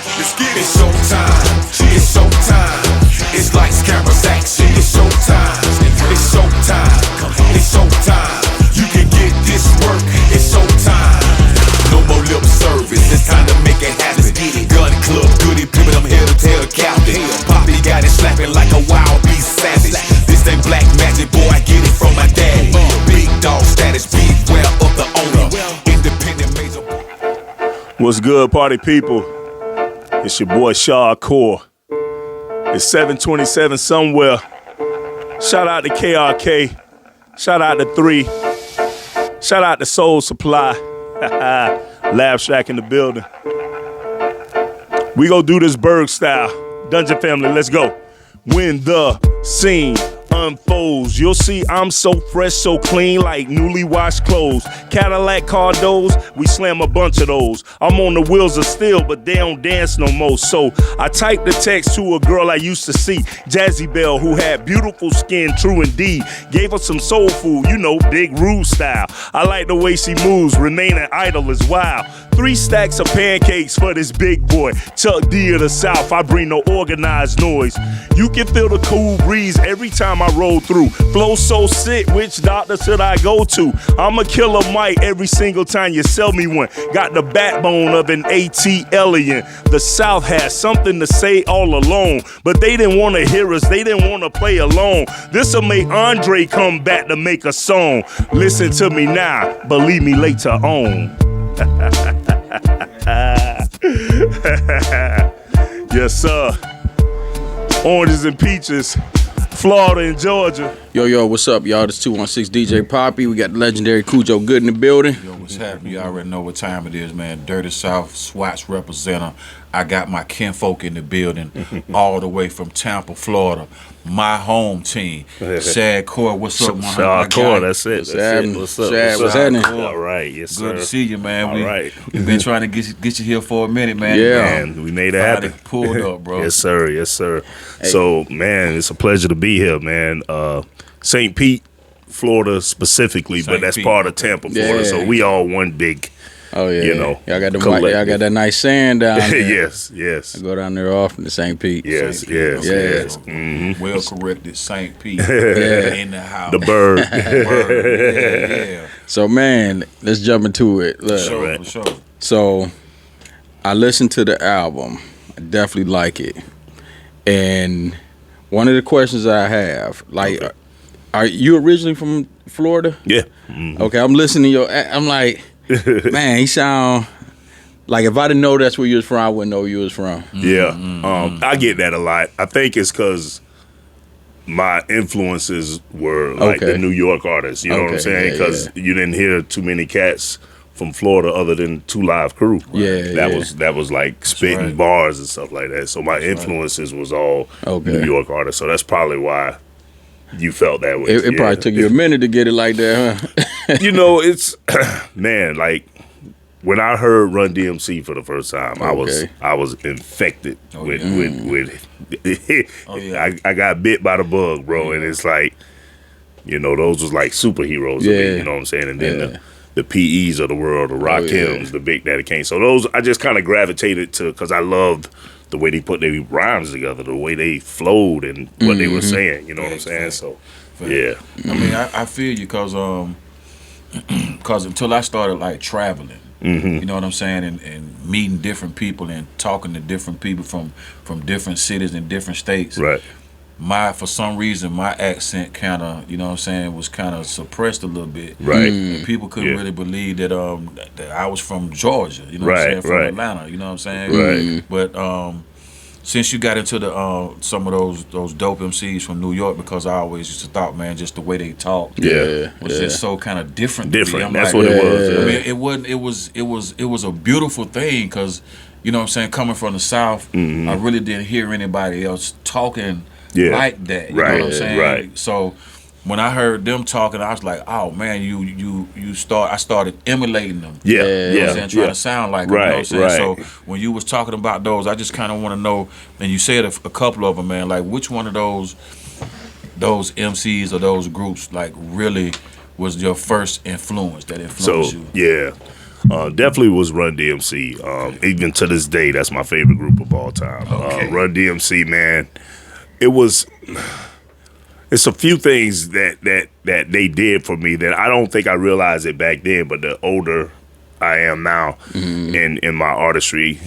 Let's get it. It's showtime. It's showtime. It's lights, cameras, action. It's showtime. It's showtime. It's showtime. You can get this work. It's showtime. No more lip service. It's time to make it happen. Gun club, Goodie, pimpin' them head to tail captain. Papi got it slapping like a wild beast savage. This ain't black magic, boy. I get it from my daddy. Big dog status, beware of the owner. Independent major. What's good, party people? It's your boy Shadcore. It's 7:27 somewhere. Shout out to KRK. Shout out to 3. Shout out to Soul Supply. Lab Shack in the building. We go do this Berg style. Dungeon family, let's go. When the scene unfolds, you'll see I'm so fresh, so clean, like newly washed clothes. Cadillac car doors, we slam a bunch of those. I'm on the wheels of steel, but they don't dance no more. So I typed the text to a girl I used to see, Jazzy Belle, who had beautiful skin, true indeed. Gave her some soul food, you know, Big Rube style. I like the way she moves, remaining idle is wild. 3 stacks of pancakes for this big boy. Chuck D of the South, I bring no organized noise. You can feel the cool breeze every time I roll through. Flow so sick, which doctor should I go to? I'm a killer Mike every single time you sell me one. Got the backbone of an ATLian. The South has something to say all along, but they didn't want to hear us, they didn't want to play along. This'll make Andre come back to make a song. Listen to me now, believe me later on. Yes, sir. Oranges and peaches, Florida and Georgia. Yo, what's up, y'all? This 216 DJ Papi. We got the legendary Khujo Goodie in the building. Yo, what's happening? You already know what time it is, man. Dirty South, SWAT's representative. I got my kinfolk in the building all the way from Tampa, Florida. My home team. Shadcore, what's up, man? Shadcore, that's it. What's up? What's happening? All right, yes, sir. Good to see you, man. All right. We've been trying to get you here for a minute, man. Yeah. Man, we made it happen. Pulled up, bro. Yes, sir. Yes, sir. Hey. So, man, it's a pleasure to be here, man. St. Pete, Florida specifically, but that's part of Tampa, Florida. Yeah. So we all one big. Oh yeah, you know, y'all got that nice sand down there. yes. I go down there often to St. Pete. Yes. Mm-hmm. Well corrected, St. Pete in the house. The bird. Yeah. So man, let's jump into it. Look. For sure. So I listened to the album. I definitely like it. And one of the questions I have, like, are you originally from Florida? Yeah. Mm-hmm. Okay, I'm listening to I'm like, man, he sound like if I didn't know that's where you was from, I wouldn't know where you was from. Yeah, I get that a lot. I think it's because my influences were like the New York artists. You know what I'm saying? Because you didn't hear too many cats from Florida other than 2 Live Crew. Right? That was like spitting bars and stuff like that. So my influences was all New York artists. So that's probably why you felt that way. It probably took you a minute to get it like that, huh? You know, it's man, like when I heard Run DMC for the first time, I was infected with I got bit by the bug, bro, and it's like, you know, those was like superheroes to me, you know what I'm saying? And then the PEs of the world, the Rakims, the Big Daddy Kane. So those I just kind of gravitated to because I loved the way they put their rhymes together, the way they flowed and what they were saying, you know what I'm saying? So, yeah. I mean, I feel you because until I started like traveling, you know what I'm saying, and meeting different people and talking to different people from different cities and different states. Right. For some reason, my accent kind of, you know what I'm saying, was kind of suppressed a little bit. Right. And people couldn't really believe that that I was from Georgia, you know what I'm saying, from Atlanta, you know what I'm saying? Right. But since you got into the some of those dope MCs from New York, because I always used to thought, man, just the way they talked was just so kind of different. Different. That's like, what it was. I mean, it wasn't. It was a beautiful thing because, you know what I'm saying, coming from the South, I really didn't hear anybody else talking like that. You know what I'm saying? Right. So when I heard them talking, I was like, oh man, I started emulating them. You know what I'm saying? Trying to sound like them. You know what I'm saying? So when you was talking about those, I just kind of want to know, and you said a couple of them, man, like which one of those MCs or those groups like really was your first influence that influenced you? Yeah. Definitely was Run DMC. Even to this day, that's my favorite group of all time. Run DMC, man. It's a few things that they did for me that I don't think I realized it back then, but the older I am now in my artistry,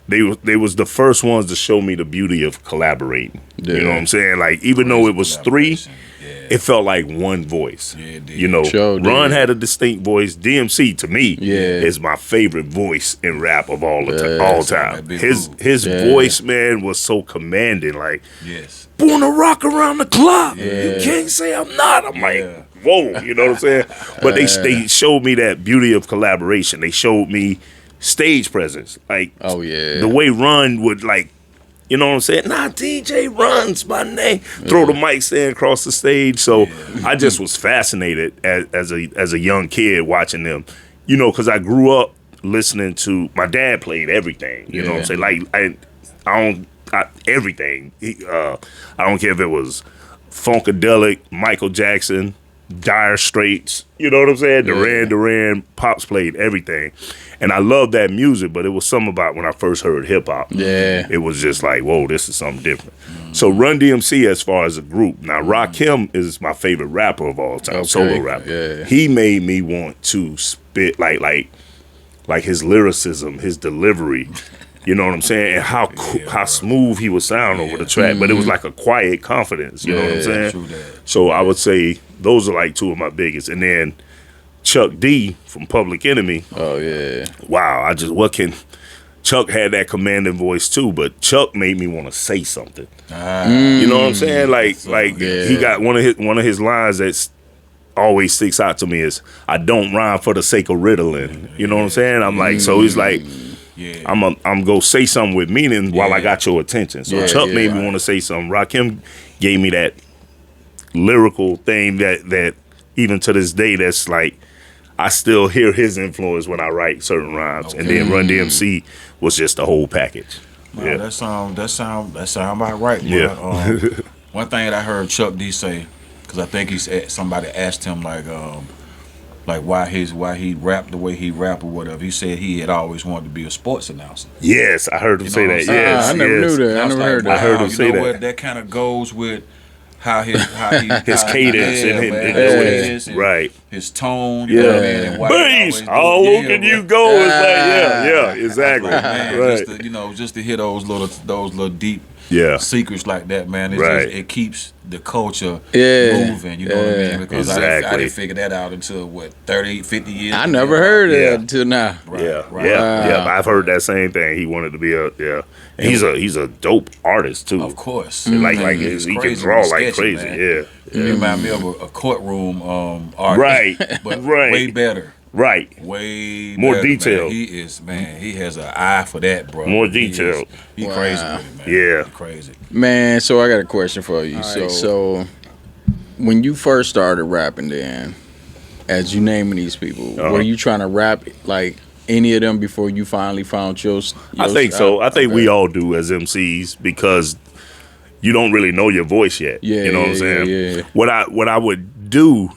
they was the first ones to show me the beauty of collaborating. Yeah. You know what I'm saying? Like, even though it was three, it felt like one voice. Yeah, it did. You know, Run had a distinct voice. DMC, to me, is my favorite voice in rap of all time. His voice, man, was so commanding. Like, born to rock around the clock. You can't say I'm not. I'm like, whoa, you know what I'm saying? But they showed me that beauty of collaboration. They showed me stage presence. Like, the way Run would, like, you know what I'm saying? Nah, DJ Run's my name. Throw the mic stand across the stage. So I just was fascinated as a young kid watching them. You know, because I grew up listening to, my dad played everything. You know what I'm saying? Like, everything. I don't care if it was Funkadelic, Michael Jackson, Dire Straits, you know what I'm saying? Duran, Pops played everything. And I love that music, but it was something about when I first heard hip-hop. Yeah. It was just like, whoa, this is something different. So Run DMC as far as a group. Now, Rakim is my favorite rapper of all time, solo rapper. Yeah. He made me want to spit like his lyricism, his delivery. You know what I'm saying? And how smooth he would sound over the track. But it was like a quiet confidence. You know what I'm saying? True that. So I would say those are like two of my biggest. And then Chuck D from Public Enemy. Oh, yeah. Wow. Chuck had that commanding voice too, but Chuck made me want to say something. You know what I'm saying? He got one of his lines that's always sticks out to me is, I don't rhyme for the sake of riddling. You know what I'm saying? I'm like, so he's like, I'm go say something with meaning while I got your attention. So Chuck made me want to say something. Rakim gave me that lyrical thing that even to this day, that's like, I still hear his influence when I write certain rhymes. And then Run DMC was just the whole package. Wow, that sound about right. Yeah. One thing that I heard Chuck D say, because I think somebody asked him like why he rapped the way he rapped or whatever. He said he had always wanted to be a sports announcer. Yes, I heard him say that. Yes, I never knew that. I never heard that. I heard him say that. What, that kind of goes with how his cadence and right, his tone, you know what I mean? And bass, how low can you go? It's like, exactly. Like, man, just to hear those little deep secrets like that, man. It keeps the culture moving, you know what I mean? Because I didn't figure that out until 30, 50 years I never heard of that until now. I've heard that same thing. He wanted to be he's a dope artist too. Of course. Like he can draw like crazy, man. He remind me of a courtroom artist. Right. But way better. Right. Way more better, detailed. Man. He has an eye for that, bro. More detailed. He's crazy with it, man. Yeah. He's crazy. Man, so I got a question for you. So when you first started rapping then, as you naming these people, were you trying to rap like any of them before you finally found your I think so. I think we all do as MCs because you don't really know your voice yet. Yeah, you know what I'm saying? Yeah. What I would do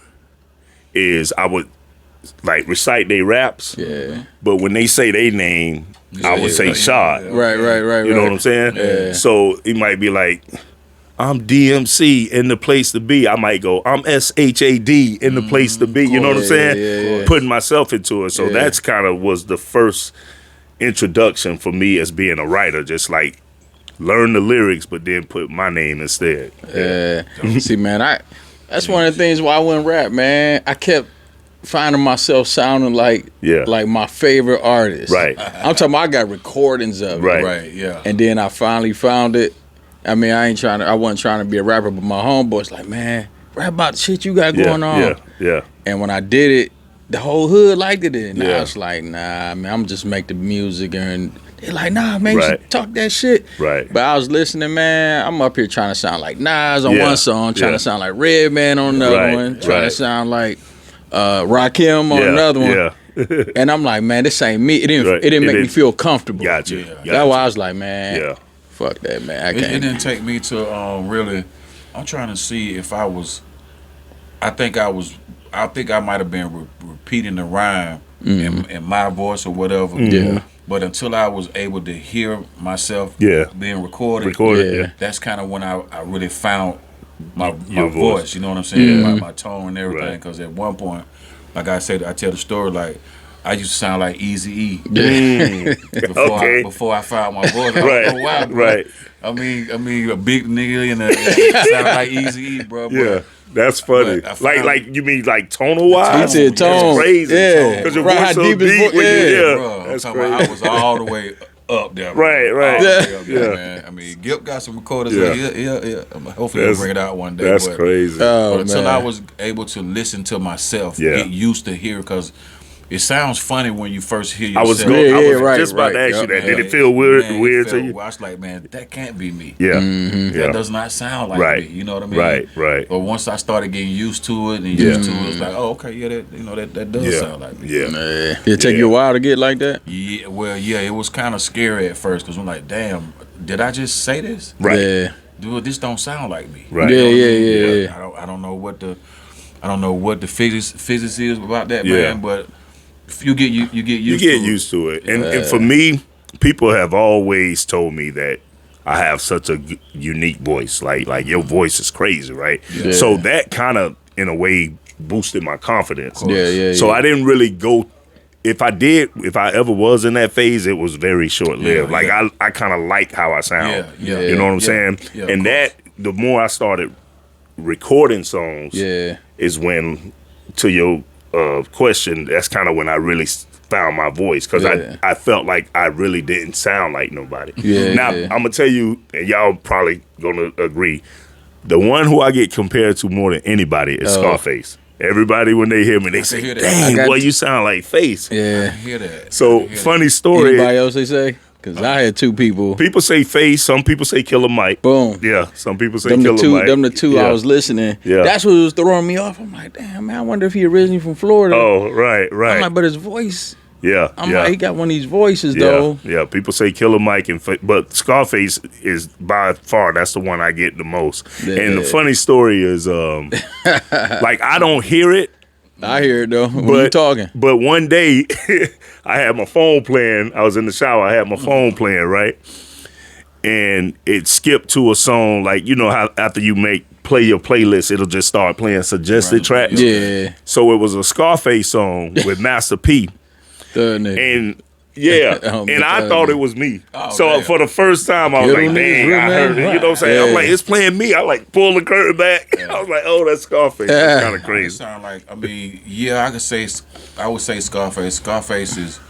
is I would like recite their raps. Yeah. But when they say their name, I would say Shad. Right. You know what I'm saying? Yeah. So it might be like, I'm DMC in the place to be. I might go, I'm SHAD in the place to be. You know what I'm saying? Putting myself into it. So that's kind of was the first introduction for me as being a writer. Just like learn the lyrics, but then put my name instead. See, man, that's one of the things why I wouldn't rap, man. I kept finding myself sounding like my favorite artist. Right. I'm talking about I got recordings of it. Right. Yeah. And then I finally found it. I mean, I wasn't trying to be a rapper, but my homeboy's like, man, rap about the shit you got going on. Yeah. And when I did it, the whole hood liked it. And I was like, nah, man, I'm just make the music. And they're like, nah, man, you should talk that shit. Right. But I was listening, man. I'm up here trying to sound like Nas on one song, trying to sound like Redman on another one, trying to sound like Rakim on another one. And I'm like, man, this ain't me. It didn't make me feel comfortable. Gotcha. That's why I was like, man, fuck that, man. It didn't take me to really. I'm trying to see if I was. I think I might have been repeating the rhyme in my voice or whatever. Yeah. But until I was able to hear myself being recorded, that's kind of when I really found my voice. You know what I'm saying? My tone and everything. Because at one point, like I said, I tell the story like I used to sound like Eazy-E before I found my voice. I don't know why, bro. I mean, a big nigga and sound like Eazy-E, bro. Yeah. That's funny. Like you mean like tonal wise? He said tone. That's crazy. Yeah. Because your voice so deep. Bro, that's I'm crazy. about, I was all the way up there. Right. Man. I mean, Gip got some recorders. Yeah. Hopefully he'll bring it out one day. That's crazy. But until I was able to listen to myself, get used to hear, because it sounds funny when you first hear yourself. I was just about to ask you that. Did it feel weird to you? I was like, man, that can't be me. Yeah. That does not sound like me. You know what I mean? Right. But once I started getting used to it it's like, oh, okay, that does sound like me. Yeah. Did it take you a while to get like that? Yeah, well, it was kind of scary at first, because I'm like, damn, did I just say this? Right. Yeah. Dude, this don't sound like me. Right. Yeah. I don't know what the physics is about that, man, but you get used to it. And for me, people have always told me that I have such a unique voice. Like your voice is crazy, right? Yeah. So that kind of, in a way, boosted my confidence. Yeah. So I didn't really go. If I ever was in that phase, it was very short lived. I kind of like how I sound. You know what I'm saying? Yeah, and that the more I started recording songs, is when, to your question, that's kind of when I really found my voice, because I felt like I really didn't sound like nobody. Now I'm gonna tell you, and y'all probably gonna agree, the one who I get compared to more than anybody is Scarface. Everybody, when they hear me, they say, "Dang, boy, you sound like Face." I hear that. So funny story. Anybody else they say? Because I had two people. People say Face. Some people say Killer Mike. Boom. Yeah. Some people say Them Killer Mike. Them the two I was listening. Yeah. That's what was throwing me off. I'm like, damn, man, I wonder if he originally from Florida. Oh, right. I'm like, but his voice. Yeah. I'm like, he got one of these voices though. Yeah. People say Killer Mike, but Scarface is by far, that's the one I get the most. Yeah. And the funny story is, like, I don't hear it. I hear it though. When you talking. But one day, I had my phone playing. I was in the shower. I had my phone playing, right? And it skipped to a song, like, you know how after you play your playlist, it'll just start playing suggested tracks. Yeah. So it was a Scarface song with Master P. Thug nigga. And and I thought it was me. So for the first time, I was like, dang, I heard it. You know what I'm saying? I'm like, it's playing me. I like pull the curtain back. I was like, oh, that's Scarface. That's kind of crazy. It sound like, I would say Scarface. Scarface is,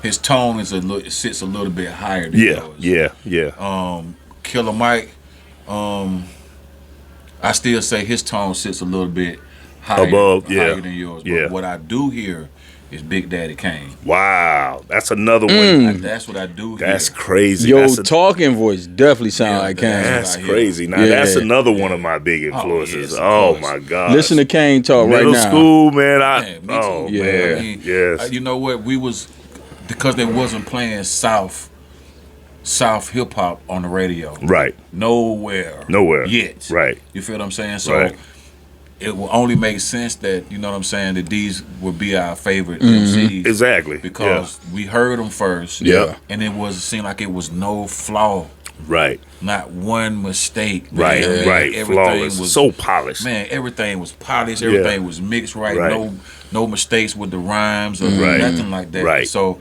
his tone sits a little bit higher than yours. Yeah. Killer Mike, I still say his tone sits a little bit higher than yours. But what I do hear is Big Daddy Kane. Wow, that's another one. That's what I do hear. That's crazy. Your talking voice definitely sound like Kane. That's crazy. Now that's another one of my big influences. Oh my God. Listen to Kane talk right now. Middle school, man. You know what? Because they wasn't playing South hip hop on the radio. Right. Nowhere. Yet. Right. You feel what I'm saying? So it will only make sense that, you know what I'm saying, that these would be our favorite MCs. Exactly. Because we heard them first. Yeah. And it seemed like it was no flaw. Right. Not one mistake. Right. Everything Flawless. was so polished. Man, everything was polished. Everything was mixed right. No mistakes with the rhymes or nothing like that. Right. So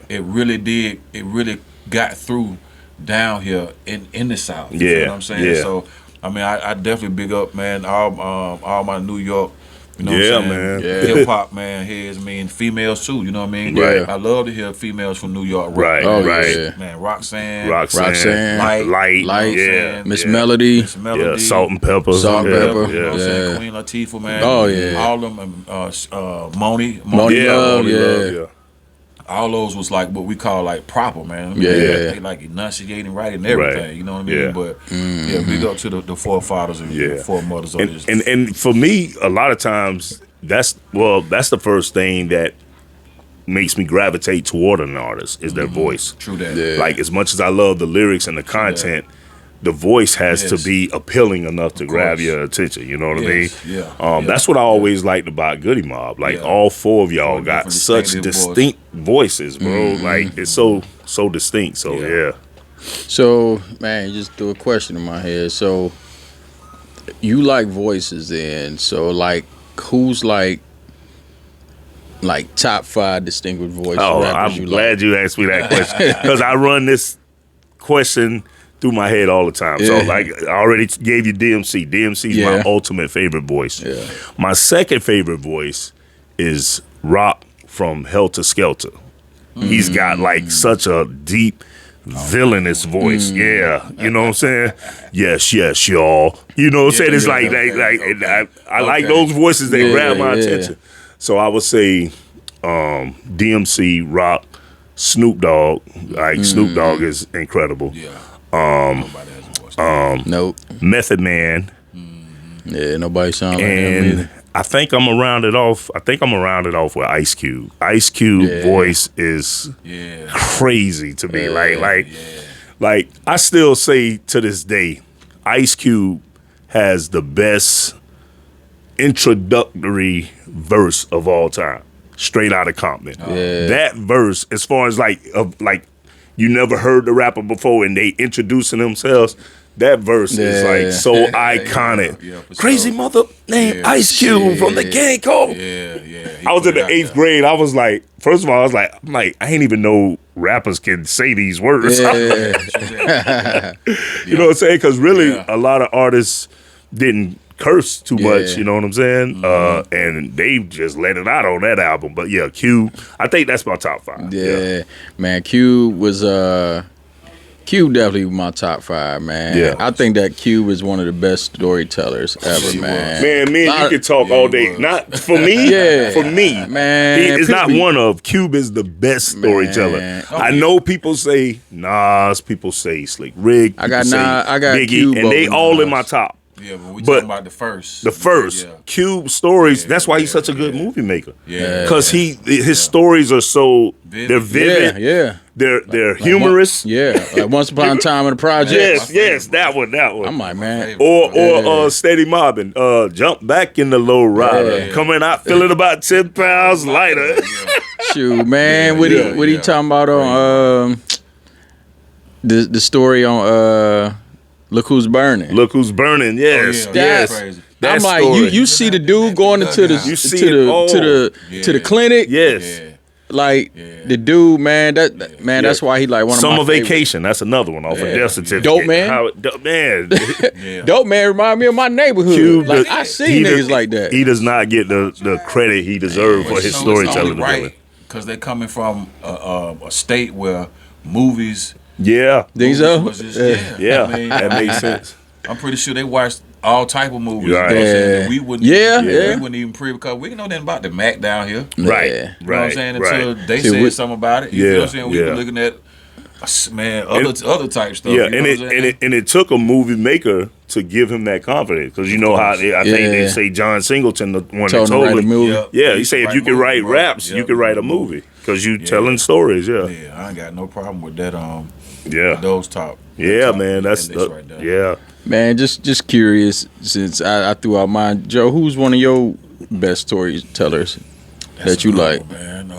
it really got through down here in the South. You know what I'm saying? Yeah. So I mean, I definitely big up, man, all my New York, you know what I'm saying? Man. Hip hop, man, heads, I mean, females too, you know what I mean? Right. I love to hear females from New York rap. Right. Oh, right. yeah. Man, Roxanne, Light, yeah. Miss Melody, Salt and Pepper, you know what yeah. I'm saying? Queen Latifah, man. Oh, yeah. All of them, Moni Love. all those was like what we call like proper, man. They like enunciating right and everything. You know what I mean? Yeah. But big up to the forefathers and the foremothers of this. And for me, a lot of times that's the first thing that makes me gravitate toward an artist is their voice. True that. Yeah. Like, as much as I love the lyrics and the content, the voice has to be appealing enough to grab your attention. You know what I mean? Yeah. That's what I always liked about Goodie Mob. Like all four of y'all got such distinct voices, bro. Like it's so distinct. So yeah. So man, you just threw a question in my head. So you like voices, then? So like, who's like top 5 distinguished voice rappers I'm glad you asked me that question because I run this question through my head all the time. So like I already gave you DMC. DMC's my ultimate favorite voice. Yeah. My second favorite voice is Rock from Helter Skelter. He's got like such a deep villainous voice. Yeah. You know what I'm saying? Yes, y'all. You know what I'm saying? It's like I like those voices that grab my attention. So I would say DMC, Rock, Snoop Dogg. Like Snoop Dogg is incredible. Yeah. Nobody has a voice. Nope. Method Man. Yeah, nobody sound like him And either. I think I'm gonna round it off. with Ice Cube. Ice Cube voice is crazy to me. Like I still say to this day, Ice Cube has the best introductory verse of all time. Straight out of Compton. That verse, as far as like you never heard the rapper before and they introducing themselves, that verse is like so iconic. Crazy mother named Ice Cube from the Gang Code. I was in the 8th grade. I was like, first of all, I'm like, I ain't even know rappers can say these words. You know what I'm saying? Because really, a lot of artists didn't curse too much, you know what I'm saying? And they just let it out on that album. But yeah, Cube, I think that's my top 5. Yeah. Man, Cube was Cube definitely my top 5, man. Yeah. I think that Cube is one of the best storytellers ever, man. Man, me and you can talk all day. Not for me, for me. Man. He is not one of. Cube is the best storyteller. I know people say Nas, people say Slick Rick, I got Biggie, Cube and they over all Nas. in my top. Yeah, but we talking about the first. The first Cube stories. That's why he's such a good movie maker. Because his stories are so they're vivid. They're humorous. Like Once Upon a Time in the Project. Yes, that one. I'm like, man. Or Steady Mobbing. Jump back in the low rider. Coming out feeling about 10 pounds lighter. Shoot, man. What he talking about on the story on Look Who's Burning. Look Who's Burning. Yes. That's crazy. I'm like, you see the dude going into the to the clinic. Yes. Like the dude, man. That's why he like one of my Summer favorites. Vacation. That's another one off of Death Certificate. Dope Man. Dope Man. Dope Man remind me of my neighborhood. Like I see niggas like that. He does not get the credit he deserves for his storytelling. Right, because they're coming from a state where movies. Think so? Yeah, I mean, that makes sense. I'm pretty sure they watched all type of movies. Right. You know what I'm saying? We wouldn't. We wouldn't even because we didn't know nothing about the Mac down here. Right. Yeah. You know what I'm saying? Until they See, said something about it. You know what I'm saying? We were looking at other type stuff. Yeah, you know and it took a movie maker to give him that confidence because you know how I think they say John Singleton the one that told him. He said if you can write raps, you can write a movie because you telling stories. Yeah, I ain't got no problem with that. Yeah, those top. Man, that's right there. Man, just curious since I threw out mine. Joe, who's one of your best storytellers that you like? Man,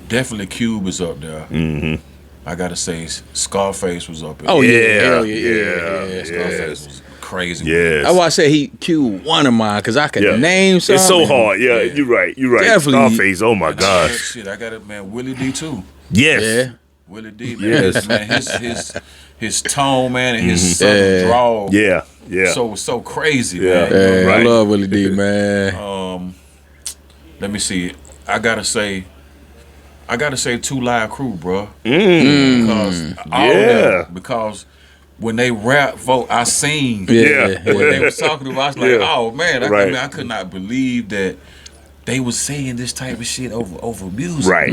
definitely Cube is up there. Mm-hmm. I gotta say, Scarface was up there. Oh yeah. Scarface was crazy. Yes. That's why I say he Cube one of mine because I could name something. It's so hard. Yeah, you're right. Definitely. Scarface. Oh my gosh. Shit, I got it, man. Willie D too. Yes. Yeah. Willie D, man. Man, his tone, man, and his southern drawl. Yeah. So crazy, Yeah. man. I love Willie D, man. Let me see. I gotta say 2 Live Crew, bro. Because when they rap, I seen. What they was talking about. I was like, oh man, I could not believe that they was saying this type of shit over music. Right.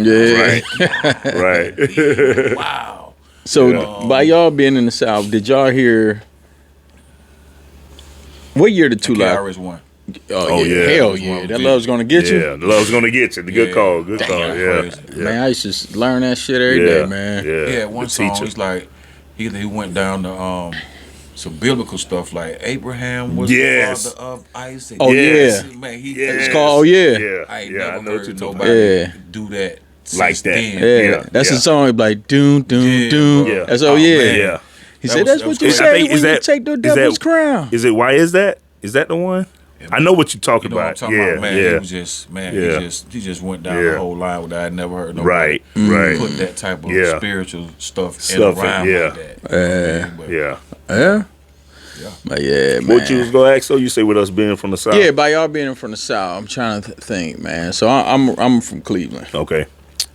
Right. Wow. So by y'all being in the South, did y'all hear what year the 2 Live? KRS-One. Oh yeah. Hell yeah. That Love's Gonna Get You. Yeah, the Love's Gonna Get You. The good call. Yeah. Man, I used to learn that shit every day, man. Yeah. One song, he's like, He went down to some biblical stuff like Abraham was the father of Isaac. Oh yeah, man, it's called I ain't never heard nobody do that like that. Then. That's a song like doom doom doom. Yeah. That's yeah. He said that's what you say when you take the devil's crown. Is it? Why is that? Is that the one? I know what you're talking about. What I'm talking about, man. He was just, man. He just went down the whole line with that. I never heard nobody put that type of spiritual stuff in a rhyme like that. Yeah. But yeah, man. What you was gonna ask? So you say with us being from the South? Yeah, by y'all being from the South, I'm trying to think, man. So I'm from Cleveland. Okay.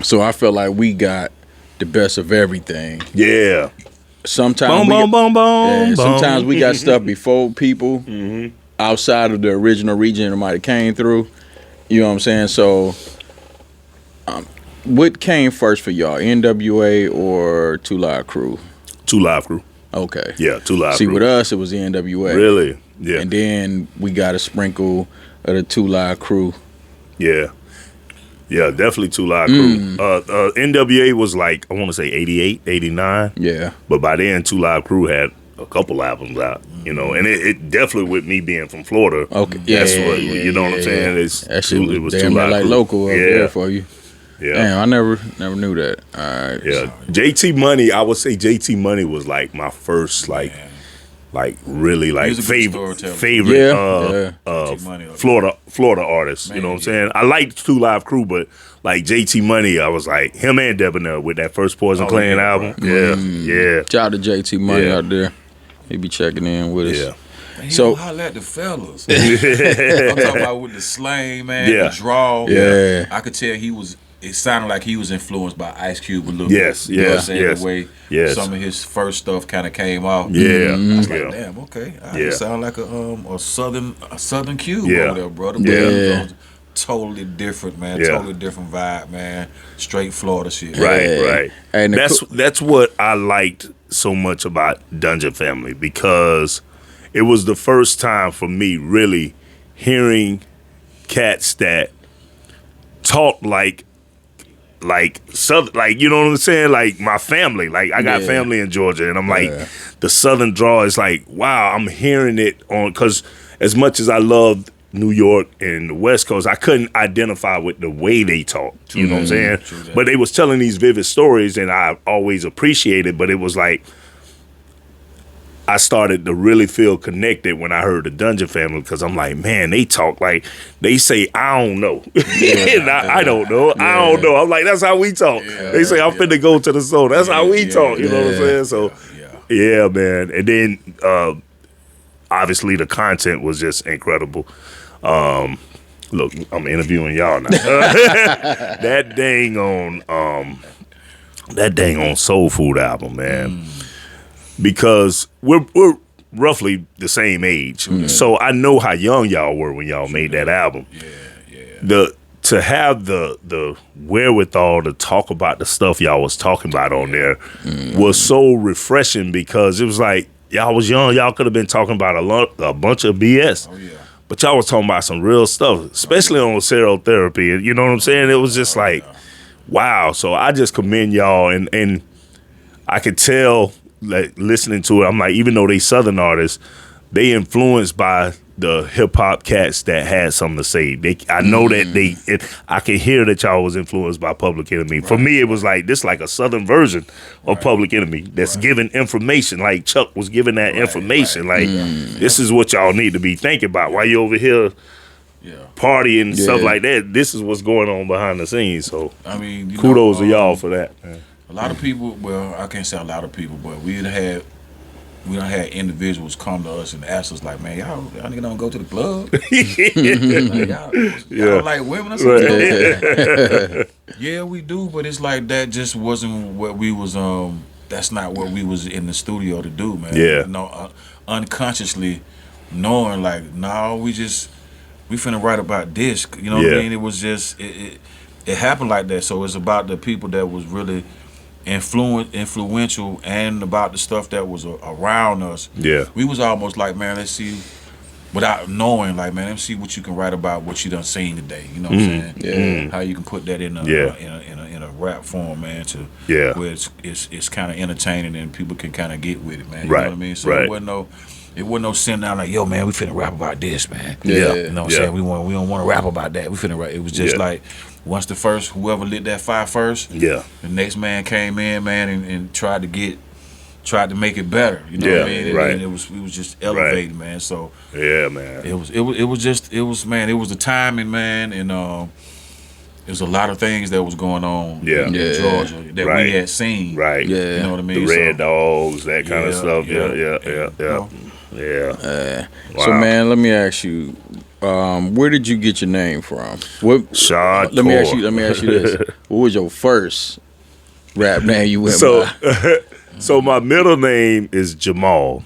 So I feel like we got the best of everything. Yeah. Sometimes sometimes we got stuff before people outside of the original region that might have came through. You know what I'm saying? So what came first for y'all, NWA or 2 Live Crew? 2 Live Crew. Okay. Yeah, 2 Live Crew. See, with us, it was the NWA. Really? Yeah. And then we got a sprinkle of the 2 Live Crew. Yeah. Yeah, definitely 2 Live Crew. NWA was like, I want to say 88, 89. Yeah. But by then, 2 Live Crew had a couple albums out, you know, and it definitely, with me being from Florida, okay, that's what, you know what I'm saying? It was damn near like local up there for you. Yeah. Damn, I never knew that. All right. Yeah. JT Money, I would say JT Money was like my first really favorite Florida artist. You know what I'm saying? I liked 2 Live Crew, but like JT Money, I was like him and Debonair with that first Poison Clan album. Right. Yeah. Shout out to JT Money out there. He be checking in with us. Yeah. Man, so holla at the fellas. I'm talking about with the slang, man. Yeah. The draw. Yeah. I could tell it sounded like he was influenced by Ice Cube a little bit. You know what I'm saying? The way some of his first stuff kind of came out. Yeah. I was like, damn, okay. It sound like a southern Cube over there, brother. But yeah. It was totally different, man. Totally different vibe, man. Straight Florida shit. Right. And that's what I liked so much about Dungeon Family, because it was the first time for me really hearing cats that talk like Southern, like, you know what I'm saying? Like my family, like I got family in Georgia, and I'm like, the Southern draw is like, wow, I'm hearing it on, because as much as I loved New York and the West Coast, I couldn't identify with the way they talk. You know what I'm saying? But they was telling these vivid stories, and I always appreciated. But it was like I started to really feel connected when I heard the Dungeon Family, because I'm like, man, they talk like they say, I don't know. I don't know. I don't know. I'm like, that's how we talk. They say, I'm finna go to the store. That's how we talk. You know what I'm saying? So, yeah, man. And then, obviously, the content was just incredible. Look, I'm interviewing y'all now. That dang on Soul Food album, man. Because we're roughly the same age. So I know how young y'all were when y'all made that album. To have the wherewithal to talk about the stuff y'all was talking about on there was so refreshing, because it was like, y'all was young, y'all could have been talking about a bunch of BS. But y'all was talking about some real stuff, especially on serotherapy. You know what I'm saying? It was just like, wow. So I just commend y'all, and I could tell, like, listening to it, I'm like, even though they Southern artists, they influenced by the hip hop cats that had something to say. I know that I can hear that y'all was influenced by Public Enemy. For me, it was like this, like a Southern version of Public Enemy that's giving information, like Chuck was giving that information. Like, this is what y'all need to be thinking about while you over here partying and stuff like that. This is what's going on behind the scenes. So I mean, kudos to y'all for that, man. A lot of people, well, I can't say a lot of people, but we done had individuals come to us and ask us, like, man, y'all niggas don't go to the club. Like, y'all like women or something? Right. Yeah, we do, but it's like that just wasn't what we was. That's not what we was in the studio to do, man. Yeah. You know, unconsciously knowing, like, no, we finna write about this. You know what I mean? It was just it happened like that. So it's about the people that was really influential, and about the stuff that was around us. We was almost like, man, let's see without knowing, like, man, let me see what you can write about what you done seen today. You know what I'm saying? How you can put that in a rap form, man. Where it's kind of entertaining and people can kind of get with it, man. You know what I mean? So it wasn't no sitting down like, yo, man, we finna rap about this, man. You know what I'm saying? We don't want to rap about that. We finna rap. It was just like, once whoever lit that fire first, the next man came in, man, and tried to make it better. You know what I mean? And it was just elevated, man. So man. It was the timing, man, and there was a lot of things that was going on in Georgia that we had seen. Right. You know what I mean? The Red Dogs, that kind of stuff. Yeah. So, man, let me ask you, where did you get your name from? Shadcore. Let me ask you this. What was your first rap name you went by? So my middle name is Jamal.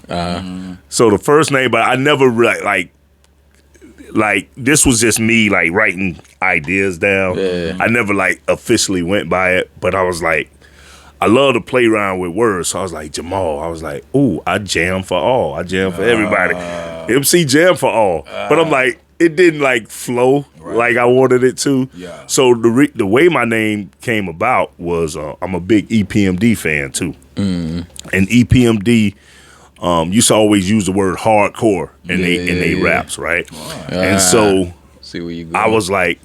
So the first name, but I never like this was just me like writing ideas down. I never like officially went by it, but I was like, I love to play around with words. So I was like, Jamal. I was like, ooh, I jam for all. I jam for everybody. MC jam for all. But I'm like, it didn't like flow like I wanted it to. So the way my name came about was I'm a big EPMD fan too. And EPMD used to always use the word hardcore in they raps, right? And so see where you go. I was like,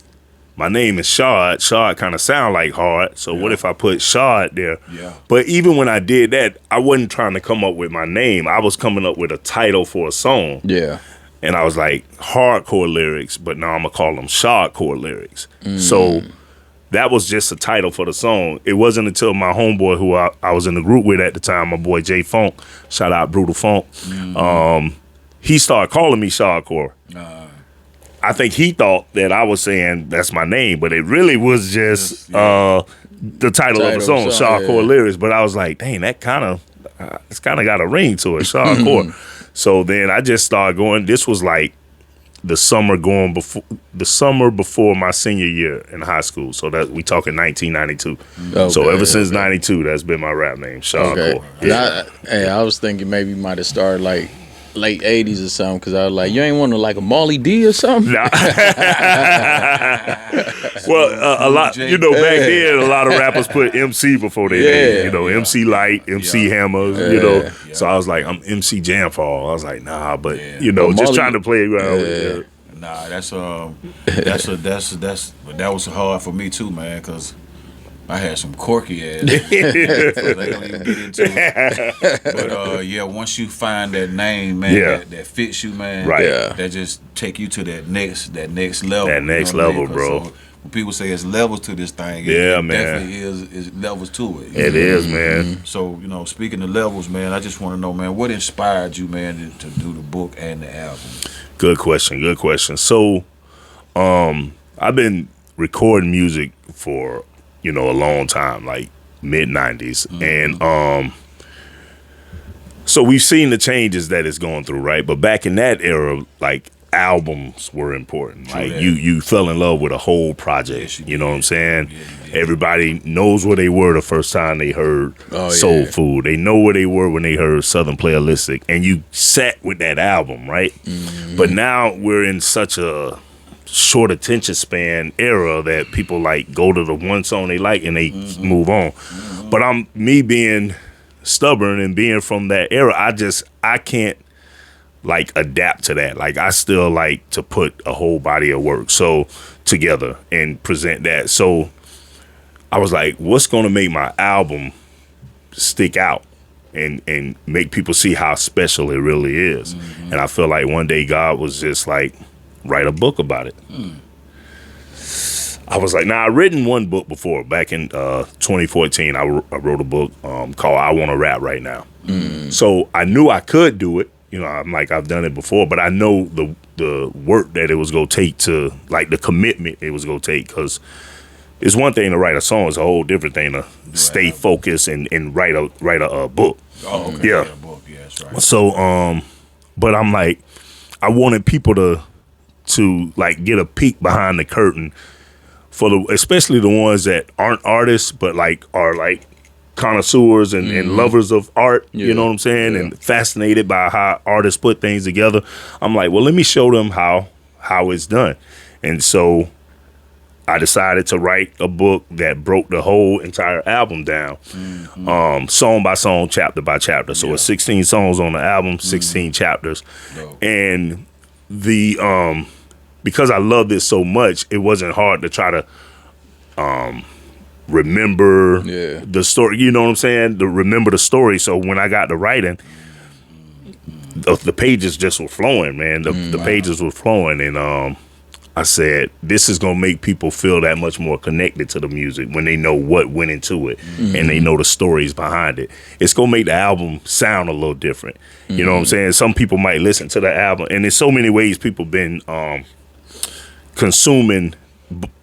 my name is Shad. Shad kind of sound like hard. So what if I put Shad there? But even when I did that, I wasn't trying to come up with my name. I was coming up with a title for a song. And I was like, hardcore lyrics, but now I'm going to call them Shadcore lyrics. So that was just a title for the song. It wasn't until my homeboy, who I was in the group with at the time, my boy Jay Funk, shout out Brutal Funk, he started calling me Shadcore. I think he thought that I was saying that's my name, but it really was just the title of the song, Shadcore lyrics. But I was like, dang, that it's kind of got a ring to it, Shadcore. So then I just started going. This was like the summer before my senior year in high school. So that we talking 1992. So ever since 92, that's been my rap name, Shadcore. I was thinking maybe you might have started like late 80s or something, because I was like, you ain't want to like a Molly D or something? Nah. Well, a lot, back then, a lot of rappers put MC before their name, MC Light, MC Hammer, So I was like, I'm MC Jam for all. I was like, nah, but, just Molly, trying to play around with it. Nah, that was hard for me too, man, because I had some quirky ass. So they don't even get into it. But once you find that name, man, that fits you, man, that just take you to that next level. That next level, bro. So when people say it's levels to this thing, it definitely is levels to it. It is, man. So, speaking of levels, man, I just want to know, man, what inspired you, man, to do the book and the album? Good question. So, I've been recording music for a long time, like mid-90s. And so we've seen the changes that it's going through, right? But back in that era, like, albums were important. Like, you fell in love with a whole project. You know what I'm saying? Everybody knows where they were the first time they heard Soul Food. They know where they were when they heard Southern Playalistic. And you sat with that album, right? But now we're in such a short attention span era that people like go to the one song they like and they move on. But me being stubborn and being from that era, I can't like adapt to that. Like, I still like to put a whole body of work together and present that. So I was like, what's gonna make my album stick out and make people see how special it really is? And I feel like one day God was just like, write a book about it. I was like, I'd written one book before. Back in 2014, I wrote a book called I Want to Rap Right Now. So I knew I could do it. I'm like, I've done it before, but I know the work that it was going to take to, like, the commitment it was going to take, because it's one thing to write a song, it's a whole different thing to stay focused and write a book. Oh, okay. Yeah. A book. Yeah, that's right. So, but I'm like, I wanted people to like get a peek behind the curtain especially the ones that aren't artists but like are like connoisseurs and lovers of art, you know what I'm saying, and fascinated by how artists put things together. I'm like, well, let me show them how it's done. And so I decided to write a book that broke the whole entire album down, song by song, chapter by chapter. So it's 16 songs on the album, 16 chapters. And the because I love this so much, it wasn't hard to try to remember the story, you know what I'm saying? To remember the story. So when I got to writing, the pages just were flowing, man. The pages were flowing, and I said, this is gonna make people feel that much more connected to the music when they know what went into it and they know the stories behind it. It's gonna make the album sound a little different. You know what I'm saying? Some people might listen to the album, and there's so many ways people been consuming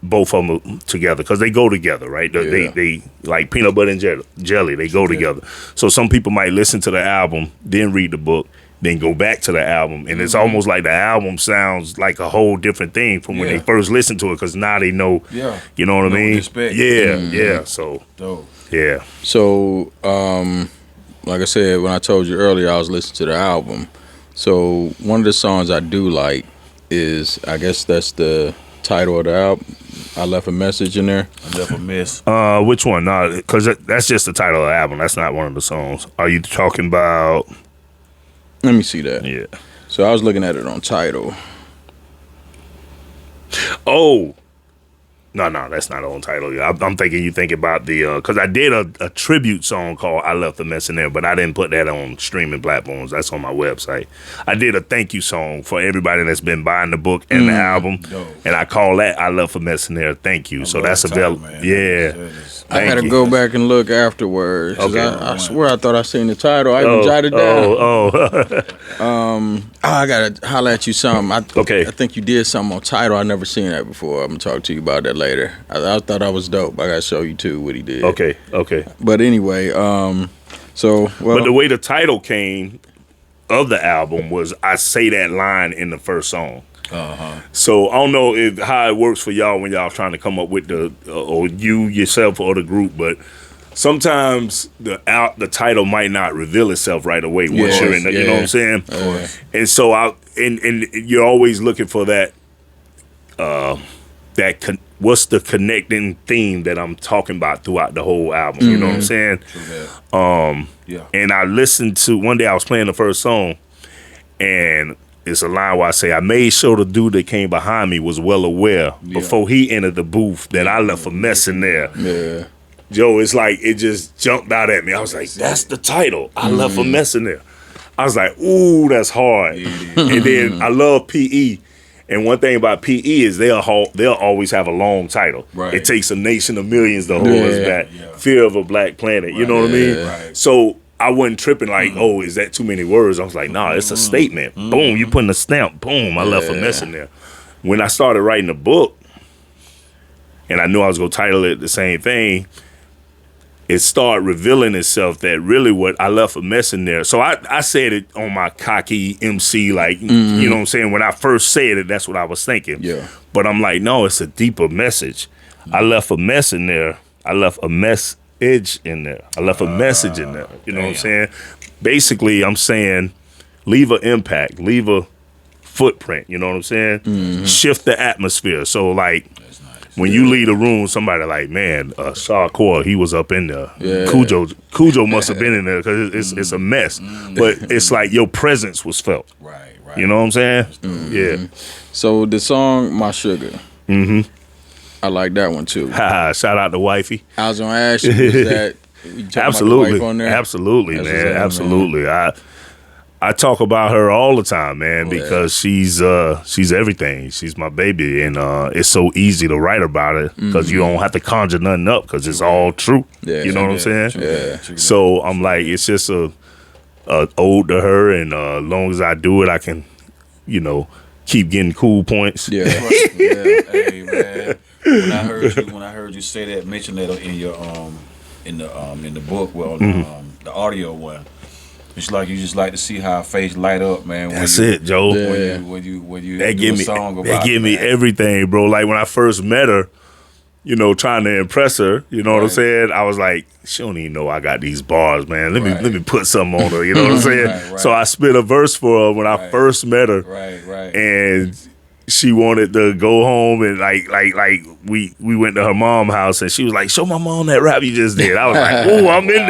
both of them together, because they go together, right? They like peanut butter and jelly, they go together. So some people might listen to the album, then read the book, then go back to the album, and it's almost like the album sounds like a whole different thing from when they first listened to it, because now they know, you know what I mean? Respect. So dope. So like I said, when I told you earlier, I was listening to the album. So one of the songs I do like is, I guess that's the title of the album, I Left a Message in there. I Left a Miss. Which one? No, because that's just the title of the album. That's not one of the songs. Are you talking about? Let me see that. Yeah. So I was looking at it on Tidal. Oh. No, that's not on title. I'm thinking you think about the, because I did a tribute song called I Left a Mess in There, but I didn't put that on streaming platforms. That's on my website. I did a thank you song for everybody that's been buying the book and the album, and I call that I Left a Mess in There, thank you. So that's available. I gotta go back and look afterwards. Okay. I swear I thought I seen the title. I even jotted it down. I gotta holler at you something. I think you did something on Tidal. I never seen that before. I'm gonna talk to you about that later. I thought I was dope. I gotta show you too what he did. Okay. But anyway, but the way the title came of the album was I say that line in the first song. So I don't know how it works for y'all when y'all trying to come up with the or you yourself or the group, but sometimes the title might not reveal itself right away once you're in the, you know what I'm saying? And so and you're always looking for that what's the connecting theme that I'm talking about throughout the whole album, you know what I'm saying? And I listened to, one day I was playing the first song, and it's a line where I say, I made sure the dude that came behind me was well aware before he entered the booth that I left a mess in there. Joe, it's like it just jumped out at me. I was like, that's the title. I left a mess in there. I was like, ooh, that's hard. And then I love PE. And one thing about PE is they'll always have a long title. Right. It takes a nation of millions to hold us back. Fear of a Black Planet. You know what I mean? So I wasn't tripping like, oh, is that too many words? I was like, nah, it's a statement. Boom, you putting a stamp. Boom, I left a mess in there. When I started writing the book, and I knew I was going to title it the same thing, it started revealing itself that really what I left a mess in there. So I said it on my cocky MC, like, you know what I'm saying? When I first said it, that's what I was thinking. But I'm like, no, it's a deeper message. I left a mess in there. I left a message in there. I left a message in there. You know what I'm saying? Basically, I'm saying leave an impact, leave a footprint. You know what I'm saying? Shift the atmosphere. So, like, when you leave a room, somebody like, man, Shadcore, he was up in there. Khujo must have been in there because it's a mess. But it's like your presence was felt. Right. You know what I'm saying? So the song "My Sugar," I like that one too. Shout out to Wifey. I was gonna ask you, is that absolutely, on there? Absolutely, man, absolutely. I talk about her all the time, man, because she's everything. She's my baby, and it's so easy to write about it because you don't have to conjure nothing up because it's all true. You know what I'm saying? So I'm like, it's just a ode to her, and as long as I do it, I can, keep getting cool points. Hey, man. When I heard you say that, mention that in your in the book, the audio one. It's like you just like to see how her face light up, man. That's it, Joe. When you that do a song about it. That give me everything, bro. Like when I first met her, you know, trying to impress her. You know what I'm saying? I was like, she don't even know I got these bars, man. Let me put something on her. You know what I'm saying? So I spit a verse for her when I first met her. And she wanted to go home and like we went to her mom's house and she was like, show my mom that rap you just did. I was like, oh, I'm in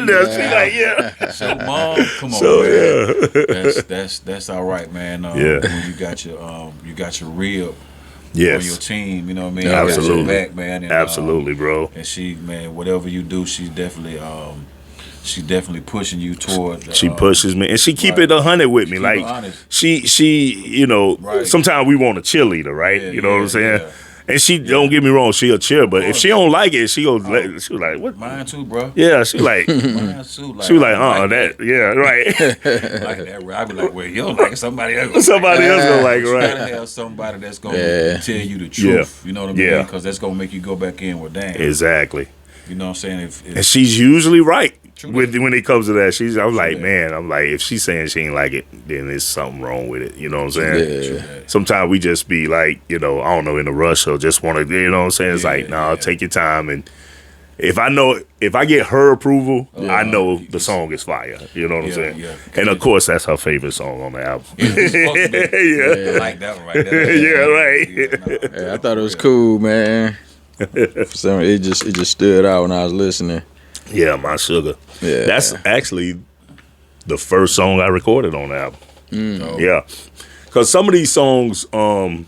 there. She like, yeah. So mom, come on, so, man. Yeah. That's all right, man. When you got your rib on your team, you know what I mean? Absolutely. Got your back, man. And, absolutely, bro. And she, man, whatever you do, she's definitely pushing you toward. She pushes me, and she keep it 100 with me. Like she, you know, sometimes we want a cheerleader, right? You know what I'm saying? Yeah. And she don't get me wrong, she a cheer, but if she don't like it, she goes. She was like, "What? Mine too, bro." Yeah, she like. Mine too. Like, she was like, that. Yeah, right. Like that. I be like, well, you don't like it, somebody else. Somebody else gonna like it, right? You gotta have somebody that's gonna tell you the truth. You know what I mean? Because that's gonna make you go back in with damn. Exactly. You know what I'm saying? And she's usually right when it comes to that. I'm like, man, if she's saying she ain't like it, then there's something wrong with it. You know what I'm saying? Yeah. Sometimes we just be like, you know, I don't know, in a rush or just want to, you know what I'm saying? It's like, take your time. And if I get her approval, I know the song is fire. You know what I'm saying? Yeah. And of course, that's her favorite song on the album. I like that one right there. Yeah, I thought it was cool, man. For some reason, it just stood out when I was listening. Yeah, My Sugar. Yeah, that's actually the first song I recorded on the album. Yeah, because some of these songs, and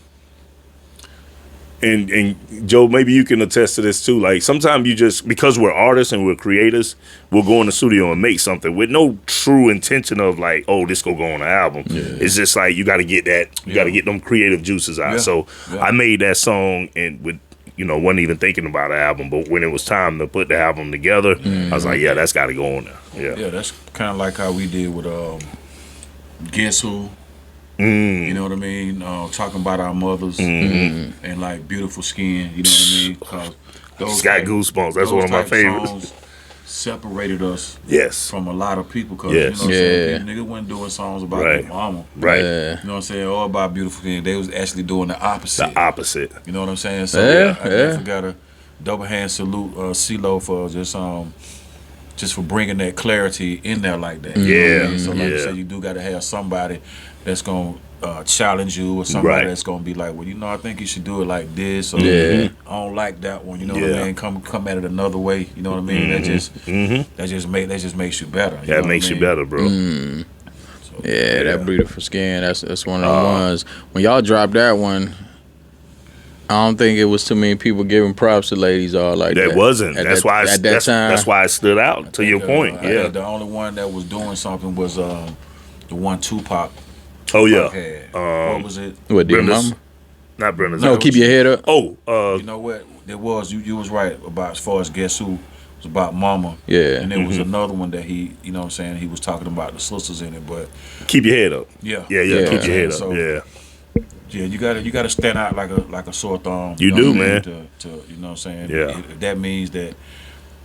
Joe, maybe you can attest to this too. Like sometimes you just, because we're artists and we're creators, we'll go in the studio and make something with no true intention of like, oh, this go on the album. Yeah. It's just like you got to get that, you got to get them creative juices out. So I made that song and with. You know, wasn't even thinking about an album, but when it was time to put the album together, I was like, yeah, that's got to go on there. Yeah, that's kind of like how we did with Guess Who. You know what I mean? Talking about our mothers and like Beautiful Skin. You know what I mean? Cause those got goosebumps. That's one of my favorites. Separated us from a lot of people because you know what I'm saying? Niggas wasn't doing songs about their mama. Right. You know what I'm saying? Or about Beautiful Skin. They was actually doing the opposite. You know what I'm saying? So I definitely got a double hand salute CeeLo for just for bringing that clarity in there like that. You know what I mean? So like you said, you do got to have somebody that's gonna challenge you or somebody that's gonna be like, well, you know, I think you should do it like this, or I don't like that one. You know what I mean? Come at it another way. You know what I mean? That just makes you better. That makes you better, bro. So, that Beautiful Skin. That's one of the ones. When y'all dropped that one, I don't think it was too many people giving props to ladies all like that. That wasn't. That's why it stood out. To your point, I think the only one that was doing something was the one Tupac. Oh yeah. What was it? What, Dear Mama? Not Brenda's. No, Keep Your Head Up. You know what? There was you was right about as far as Guess Who. It was about Mama. Yeah. And there was another one that he, you know what I'm saying, he was talking about the sisters in it, but Keep Your Head Up. Yeah. Keep your head up. So, yeah, you gotta stand out like a sore thumb. You do, man. To you know what I'm saying? Yeah. If that means that,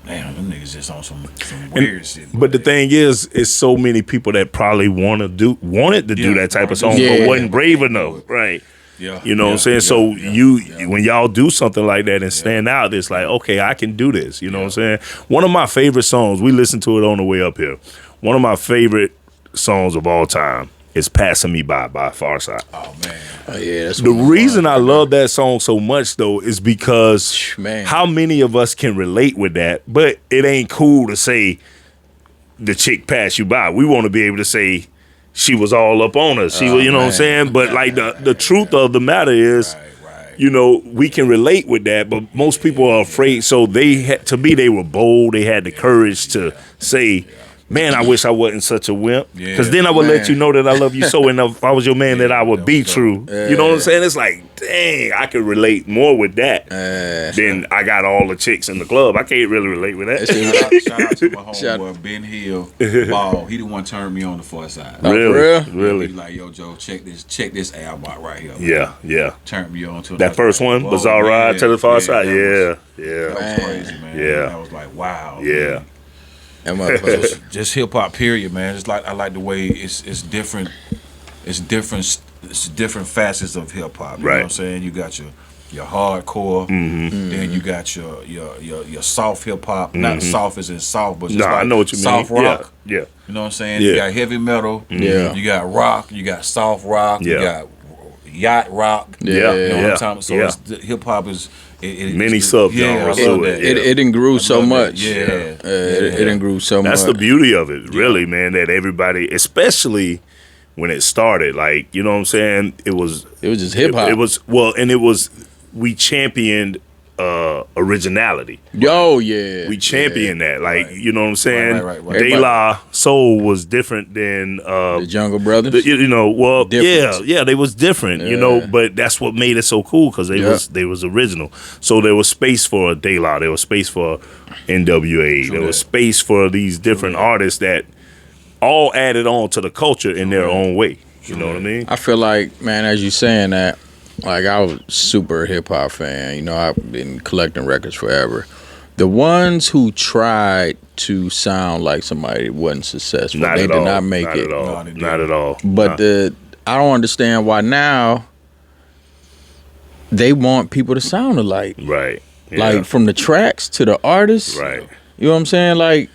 damn, them niggas just on some weird shit. But the thing is, it's so many people that probably wanted to do that type of song, but wasn't brave enough, right? Yeah, you know what I'm saying. So when y'all do something like that and stand out, it's like, okay, I can do this. You know what I'm saying. One of my favorite songs, we listened to it on the way up here. One of my favorite songs of all time is "Passing Me By" Pharcyde. Oh man. Oh, yeah, that's the reason I love that song so much though is because how many of us can relate with that, but it ain't cool to say the chick passed you by. We want to be able to say she was all up on us. She was, you know what I'm saying? But like the truth of the matter is, you know, we can relate with that, but most people are afraid. So to me, they were bold. They had the courage to say, man, I wish I wasn't such a wimp. Because then I would let you know that I love you so enough. If I was your man, that I would be true. You know what I'm saying? It's like, dang, I could relate more with that than I got all the chicks in the club. I can't really relate with that. Shout out to my homeboy, Ben Hill. Ball. He the one turned me on the Pharcyde. Really? He like, yo, Joe, check this album out right here. Yeah. Turned me on to that first one, Bizarre Ride to the Pharcyde. That was crazy, man. Yeah. I was like, wow. Yeah. Just hip hop, period, man. It's like I like the way it's different. It's different facets of hip hop. You know what I'm saying? You got your hardcore, then you got your soft hip hop. Not soft as in soft, but just like I know what you mean. Soft rock. Yeah. You know what I'm saying? Yeah. You got heavy metal. Yeah. You got rock. You got soft rock. Yeah. You got yacht rock. Yeah. You know what I'm Yeah. talking? So Yeah. hip hop is Many sub-genres I love to that. It didn't grew so love that. much. Yeah. It didn't grew so much. That's the beauty of it, really, man, that everybody, especially when it started, like, you know what I'm saying? It was just hip hop. We championed originality. Yo, yeah. We championed that. Like, you know what I'm saying? Right. De La Soul was different than the Jungle Brothers. you know, well, Different. yeah, they was different, you know, but that's what made it so cool because they was original. So there was space for De La, there was space for NWA, there was space for these different artists that all added on to the culture in their own way. You know what I mean? I feel like, man, as you saying that, like I was super hip hop fan. You know, I've been collecting records forever. The ones who tried to sound like somebody wasn't successful. They did not make it. Not at all. But I don't understand why now they want people to sound alike. Right. Yeah. Like from the tracks to the artists. Right. You know what I'm saying? Like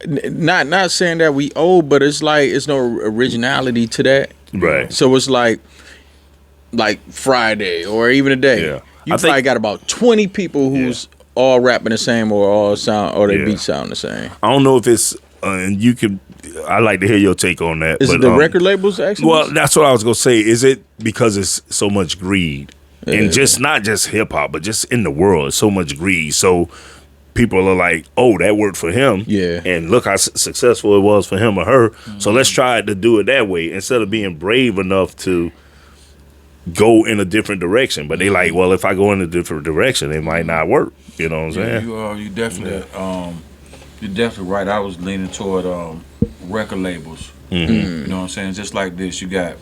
not saying that we old, but it's like it's no originality to that. Right. So it's like Friday or even today. Yeah. You probably got about 20 people who's all rapping the same or all sound or they beat sound the same. I don't know if it's and you can. I'd like to hear your take on that. Is it the record labels actually? Well, that's what I was gonna say. Is it because it's so much greed and just not just hip hop, but just in the world, it's so much greed. So people are like, "Oh, that worked for him." Yeah. And look how successful it was for him or her. So let's try to do it that way instead of being brave enough to go in a different direction. But they like, well, if I go in a different direction, it might not work. You know what I'm saying? You definitely you're definitely right. I was leaning toward record labels. You know what I'm saying? Just like this, you got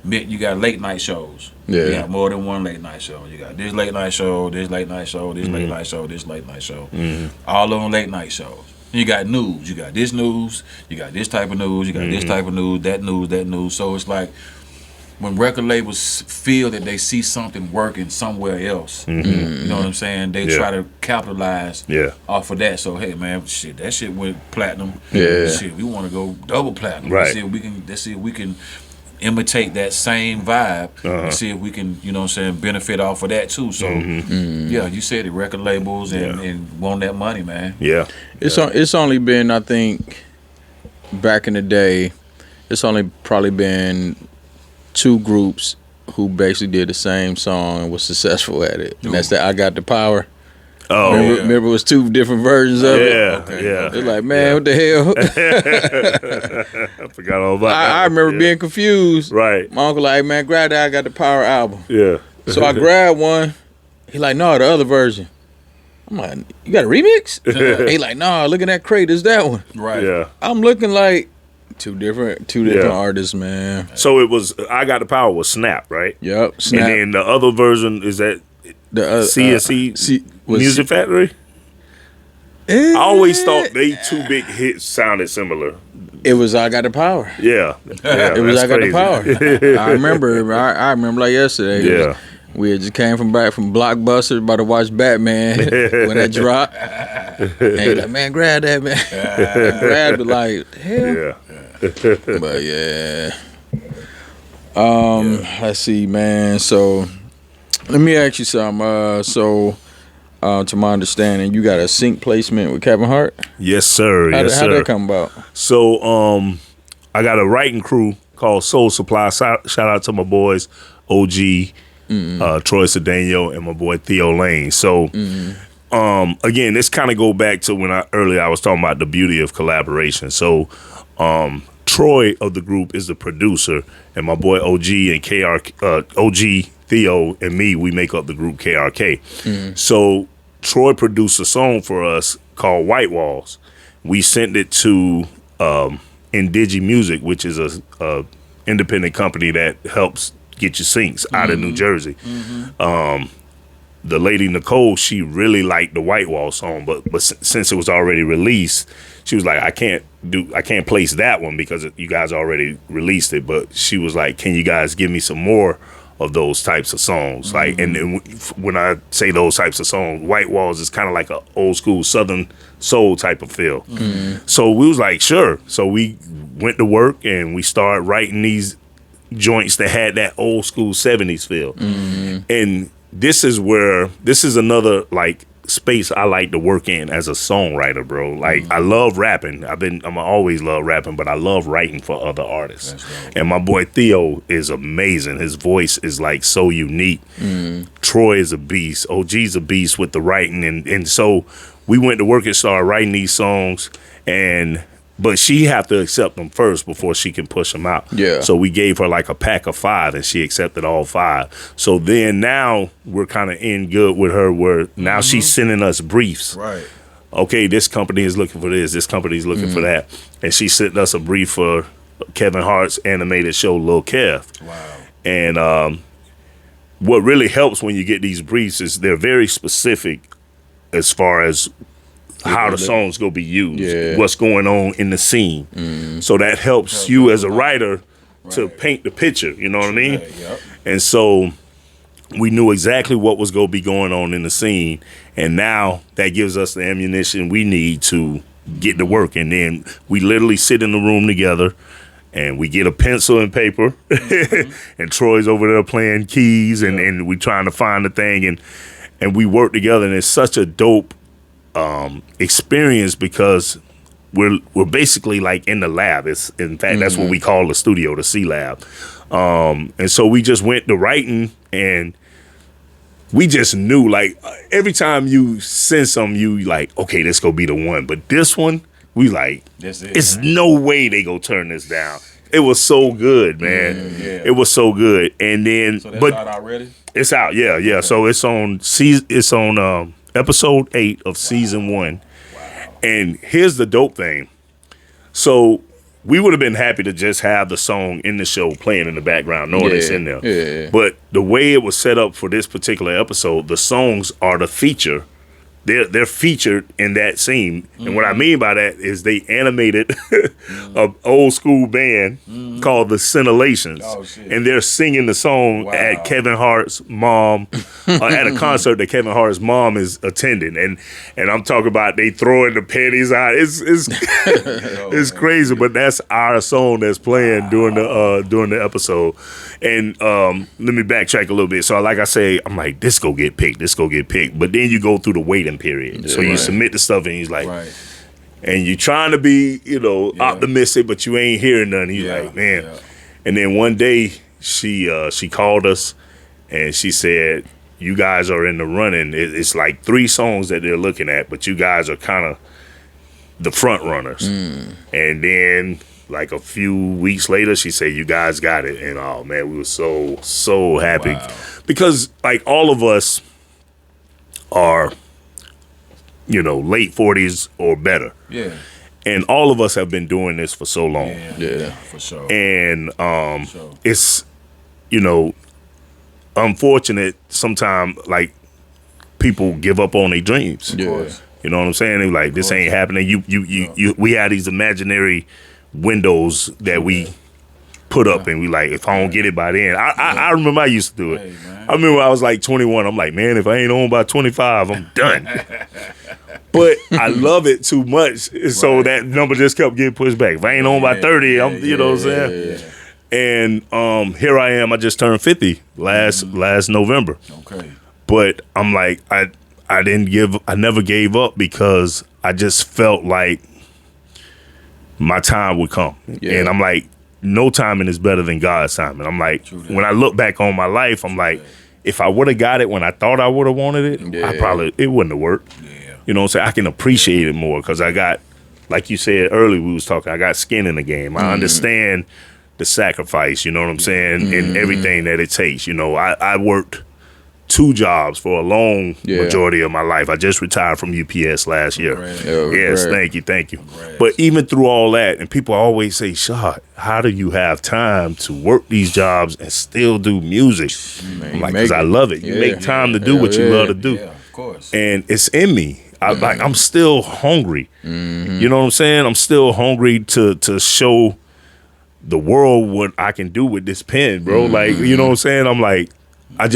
late night shows. Yeah. You got more than one late night show. You got this late night show, this late night show, this late night show, this late night show. All of them late night shows. You got news. You got this news. You got this type of news. You got this type of news. That news. That news. So it's like when record labels feel that they see something working somewhere else, you know what I'm saying? They try to capitalize off of that. So hey, man, that shit went platinum. Yeah. Shit, we want to go double platinum. Right. Let's see if we can imitate that same vibe and see if we can, you know what I'm saying, benefit off of that too. So yeah, you said it, record labels and want that money, man. Yeah. It's only been, I think, back in the day, it's only probably been 2 groups who basically did the same song and was successful at it. And that's that I Got the Power. Oh, remember it was 2 different versions of it? Yeah. They're like, man, what the hell? I forgot all about that. I remember being confused. Right. My uncle like, man, grab that I Got the Power album. Yeah. So I grabbed one. He like, no, the other version. I'm like, you got a remix? He like, no, look at that crate. It's that one. Right. Yeah. I'm looking like two different artists, man. So it was I Got the Power was Snap, right? Yep. Snap. And then the other version is that The CSC Music Factory. I always thought they 2 big hits sounded similar. It was I Got the Power. Yeah. It was I Got the Power. I remember. I remember like yesterday. Yeah. We had just came back from Blockbuster, about to watch Batman when that dropped. And he like, man, grab that, man. I grabbed it like, hell. Yeah. But yeah. Let's see, man. So let me ask you something. To my understanding, you got a sync placement with Kevin Hart? Yes, sir. How'd that come about? So I got a writing crew called Soul Supply. Shout out to my boys, OG, Troy Cedeno, and my boy Theo Lane. So again, this kind of go back to when I was talking about the beauty of collaboration. So Troy of the group is the producer, and my boy OG and OG, Theo, and me, we make up the group KRK. So Troy produced a song for us called White Walls. We sent it to Indigi Music, which is a independent company that helps get your syncs out of New Jersey. The lady Nicole, she really liked the White Wall song, but since it was already released, she was like, I can't place that one because you guys already released it. But she was like, can you guys give me some more of those types of songs. Like, and then when I say those types of songs, White Walls is kind of like a old school Southern soul type of feel. So we was like, sure. So we went to work and we started writing these joints that had that old school 70s feel. And this is another like space I like to work in as a songwriter, bro. Like I love rapping. I'm always love rapping, but I love writing for other artists. And my boy Theo is amazing. His voice is like so unique. Troy is a beast. OG's a beast with the writing, and so we went to work and started writing these songs, but she have to accept them first before she can push them out. Yeah. So we gave her like a pack of 5 and she accepted all 5. So then now we're kind of in good with her where now she's sending us briefs. Right. Okay, this company is looking for this company is looking for that. And she sent us a brief for Kevin Hart's animated show Lil Kev. Wow. And what really helps when you get these briefs is they're very specific as far as how the song's gonna be used, what's going on in the scene. So that helps you as a writer to paint the picture, you know what I mean? And so we knew exactly what was gonna be going on in the scene, and now that gives us the ammunition we need to get to work. And then we literally sit in the room together and we get a pencil and paper and Troy's over there playing keys and we trying to find the thing and we work together, and it's such a dope experience because we're basically like in the lab. It's in fact that's what we call the studio, the C lab. And so we just went to writing, and we just knew like every time you send something, you like, okay, this gonna be the one. But this one, we like, it's no way they gonna turn this down. It was so good, man. It was so good. And then, so that's out already? It's out, yeah. Okay. So it's on episode 8 of season 1. Wow. And here's the dope thing. So we would have been happy to just have the song in the show playing in the background, knowing it's in there. Yeah. But the way it was set up for this particular episode, the songs are the feature. They're featured in that scene. And what I mean by that is they animated an old school band called the Scintillations. Oh, and they're singing the song at Kevin Hart's mom, at a concert that Kevin Hart's mom is attending. And I'm talking about they throwing the panties out. It's crazy, but that's our song that's playing during the episode. And let me backtrack a little bit. So like I say, I'm like, this go get picked. But then you go through the waiting period. So you submit the stuff and he's like, and you're trying to be, optimistic, but you ain't hearing nothing. He's like, man. And then one day she called us and she said, you guys are in the running. It's like 3 songs that they're looking at, but you guys are kind of the front runners. And then like a few weeks later, she said, you guys got it. And oh man, we were so happy because like all of us are, late 40s or better. Yeah. And all of us have been doing this for so long. Yeah, for sure. And it's, unfortunate sometimes like people give up on their dreams. Yeah. You know what I'm saying? They're like, this ain't happening. We had these imaginary windows that we put up and we like, if I don't get it by then. I remember I used to do it. Hey, I remember I was like 21. I'm like, man, if I ain't on by 25, I'm done. But I love it too much. So that number just kept getting pushed back. If I ain't on by 30, I'm you know what I'm saying? And here I am. I just turned 50 last November. Okay. But I'm like, I never gave up because I just felt like my time would come. Yeah. And I'm like, no timing is better than God's timing. I'm like, when I look back on my life, I'm like, if I would have got it when I thought I would have wanted it, it wouldn't have worked. Yeah. You know what I'm saying? I can appreciate it more because I got, like you said earlier, we was talking, I got skin in the game. I understand the sacrifice, you know what I'm saying, and everything that it takes. I worked 2 jobs for a long majority of my life. I just retired from UPS last year. Yes, thank you. Congrats. But even through all that, and people always say, Shad, how do you have time to work these jobs and still do music? I'm like, because I love it. You make time to do what you love to do. Yeah, of course. And it's in me. I'm still hungry. You know what I'm saying? I'm still hungry to show the world what I can do with this pen, bro. Like, you know what I'm saying? I'm like, I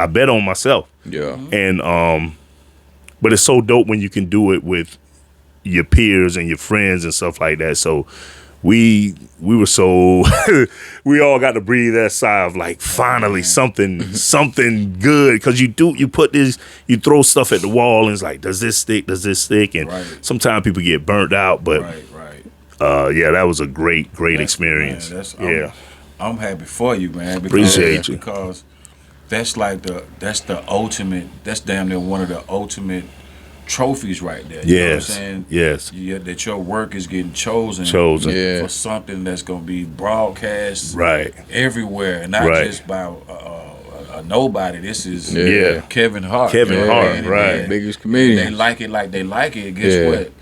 bet on myself. Yeah. And but it's so dope when you can do it with your peers and your friends and stuff like that. So we were so we all got to breathe that sigh of like finally something good, because you throw stuff at the wall and it's like, does this stick, and sometimes people get burnt out, but that was a great experience. Man, I'm happy for you, man, appreciate you, because that's like that's damn near one of the ultimate trophies right there. You know what I'm saying? Yes. That your work is getting chosen for something that's going to be broadcast everywhere, and not just by a nobody. This is Kevin Hart. Right. Biggest comedian. They like it like they like it. Guess what?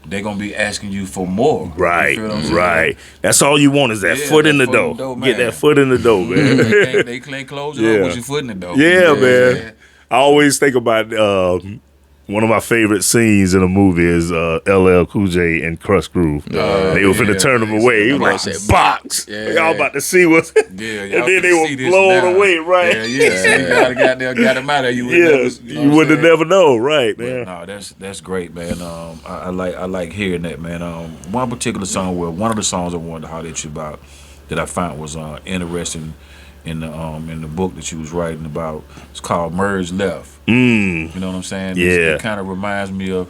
They're going to be asking you for more. Right. That's all you want is that foot in the door. Get that foot in the door, man. They can't close it up with your foot in the door. Yeah, man. I always think about one of my favorite scenes in a movie is LL Cool J and Crush Groove. They were finna turn him away. He was like, box. Y'all about to see what's... and then they were blown away, right? You got him out of there. You would have never known, right, man? But no, that's great, man. I like hearing that, man. One particular song, one of the songs I wanted to holler at you about that I found was interesting in the book that you was writing about. It's called Merge Left. You know what I'm saying? It kind of reminds me of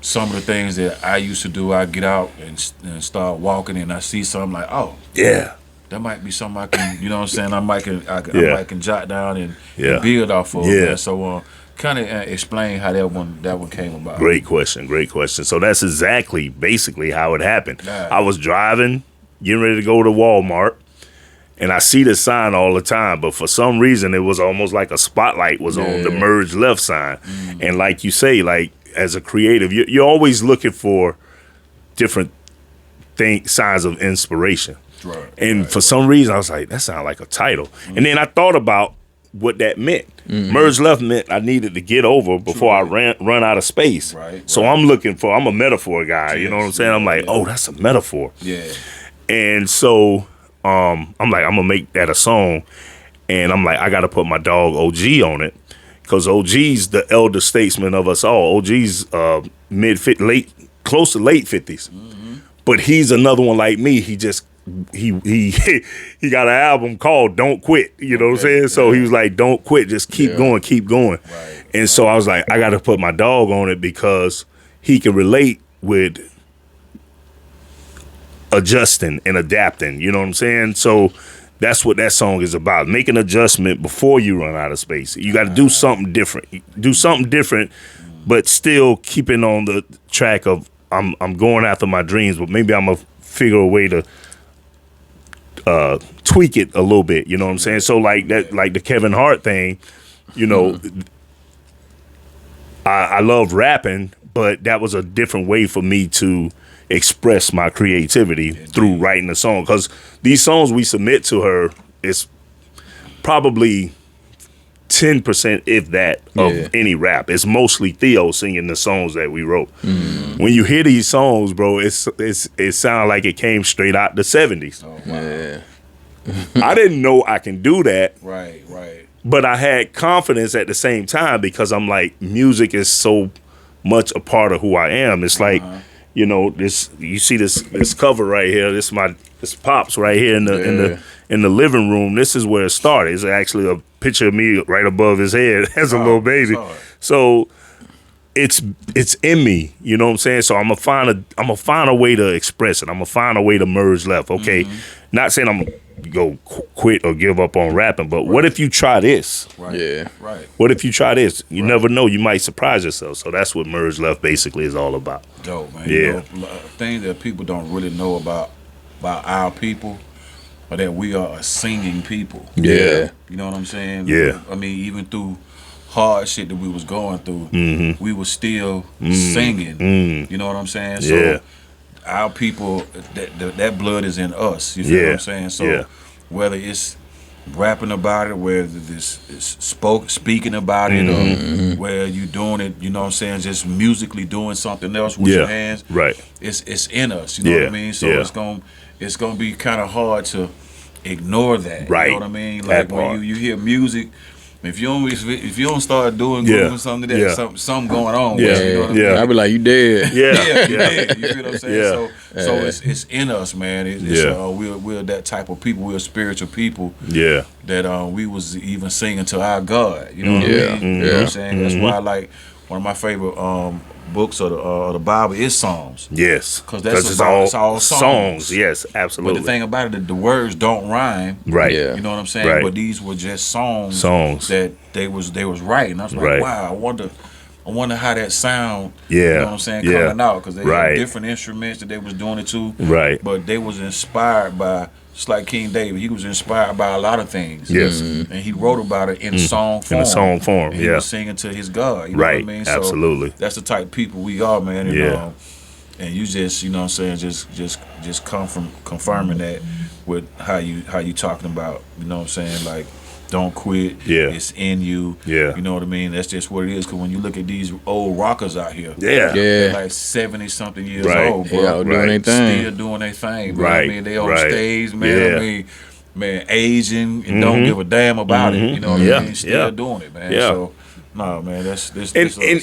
some of the things that I used to do. I get out and start walking, and I see something like, oh, yeah, that might be something I can, you know what I'm saying? I can jot down and build off of. Man. So kind of explain how that one came about. Great question. So that's basically how it happened. I was driving, getting ready to go to Walmart, and I see this sign all the time, but for some reason it was almost like a spotlight was on the Merge Left sign. And like you say, like as a creative, you're always looking for different signs of inspiration. And for some reason I was like, that sounds like a title. And then I thought about what that meant. Merge Left meant I needed to get over before I run out of space. So I'm a metaphor guy, you know what I'm saying? I'm like, oh, that's a metaphor. And so I'm like, I'm gonna make that a song, and I'm like, I gotta put my dog OG on it, because OG's the elder statesman of us all. OG's close to late 50s, but he's another one like me. He just he got an album called Don't Quit. You know what I'm saying? So he was like, don't quit, just keep going. And so I was like, I gotta put my dog on it because he can relate with adjusting and adapting, you know what I'm saying? So that's what that song is about. Make an adjustment before you run out of space. You got to do something different. But still keeping on the track of I'm going after my dreams, but maybe I'm gonna figure a way to tweak it a little bit, you know what I'm saying? So like that, like the Kevin Hart thing, you know, I love rapping, but that was a different way for me to express my creativity through writing a song, because these songs we submit to her is probably 10%, if that, of any rap. It's mostly Theo singing the songs that we wrote. When you hear these songs, bro, it sounds like it came straight out the 70s. I didn't know I can do that, but I had confidence at the same time, because I'm like, music is so much a part of who I am. It's like, you know, you see this cover right here. This Pops right here in the living room. This is where it started. It's actually a picture of me right above his head as a little baby. So it's in me, you know what I'm saying? So I'm gonna find a way to express it. I'm gonna find a way to merge left. Okay, not saying I'm gonna go quit or give up on rapping, but what if you try this? What if you try this? You never know. You might surprise yourself. So that's what Merge Left basically is all about. Dope, man. You know, things that people don't really know about our people are that we are a singing people. You know what I'm saying? I mean, even through hard shit that we was going through, we were still singing. You know what I'm saying? So our people, that blood is in us. You feel what I'm saying? So whether it's rapping about it, whether this is speaking about it, or where you doing it, you know what I'm saying, just musically doing something else with your hands. Right. It's in us, you know what I mean? So it's gonna be kind of hard to ignore that. Right. You know what I mean? Like when you hear music, if you don't start doing something, there's something going on. Yeah. With you, you know what I mean? I'd be like, you dead. You dead. You feel what I'm saying? Yeah. So it's in us, man. We're that type of people. We're spiritual people. Yeah. That we was even singing to our God. You know what I mean? You know what I'm saying? That's why, like, one of my favorite books of the Bible is Psalms. Yes. Because it's all songs. Yes, absolutely. But the thing about it, the words don't rhyme. Right. Yeah. You know what I'm saying? Right. But these were just songs that they was writing. I was like, Right. wow, I wonder how that sound. Yeah. You know what I'm saying? Coming out, because they Right. had different instruments that they was doing it to. Right. But they was inspired by, just like King David, he was inspired by a lot of things. Yes. And he wrote about it in song form. In a song form, And he was singing to his God. You know Right. what I mean? Absolutely. So that's the type of people we are, man. And, and you just, you know what I'm saying, just come from confirming that with how you talking about, you know what I'm saying, like, don't quit. Yeah. It's in you. Yeah. You know what I mean? That's just what it is. Because when you look at these old rockers out here, Yeah. like 70-something years Right. old, bro. Yeah, doing their thing. Still doing their thing, bro. Right. I mean, they on Right. stage, man. Yeah. I mean, man, aging and don't give a damn about it. You know what I mean? Still doing it, man. Yeah. So, no, man, that's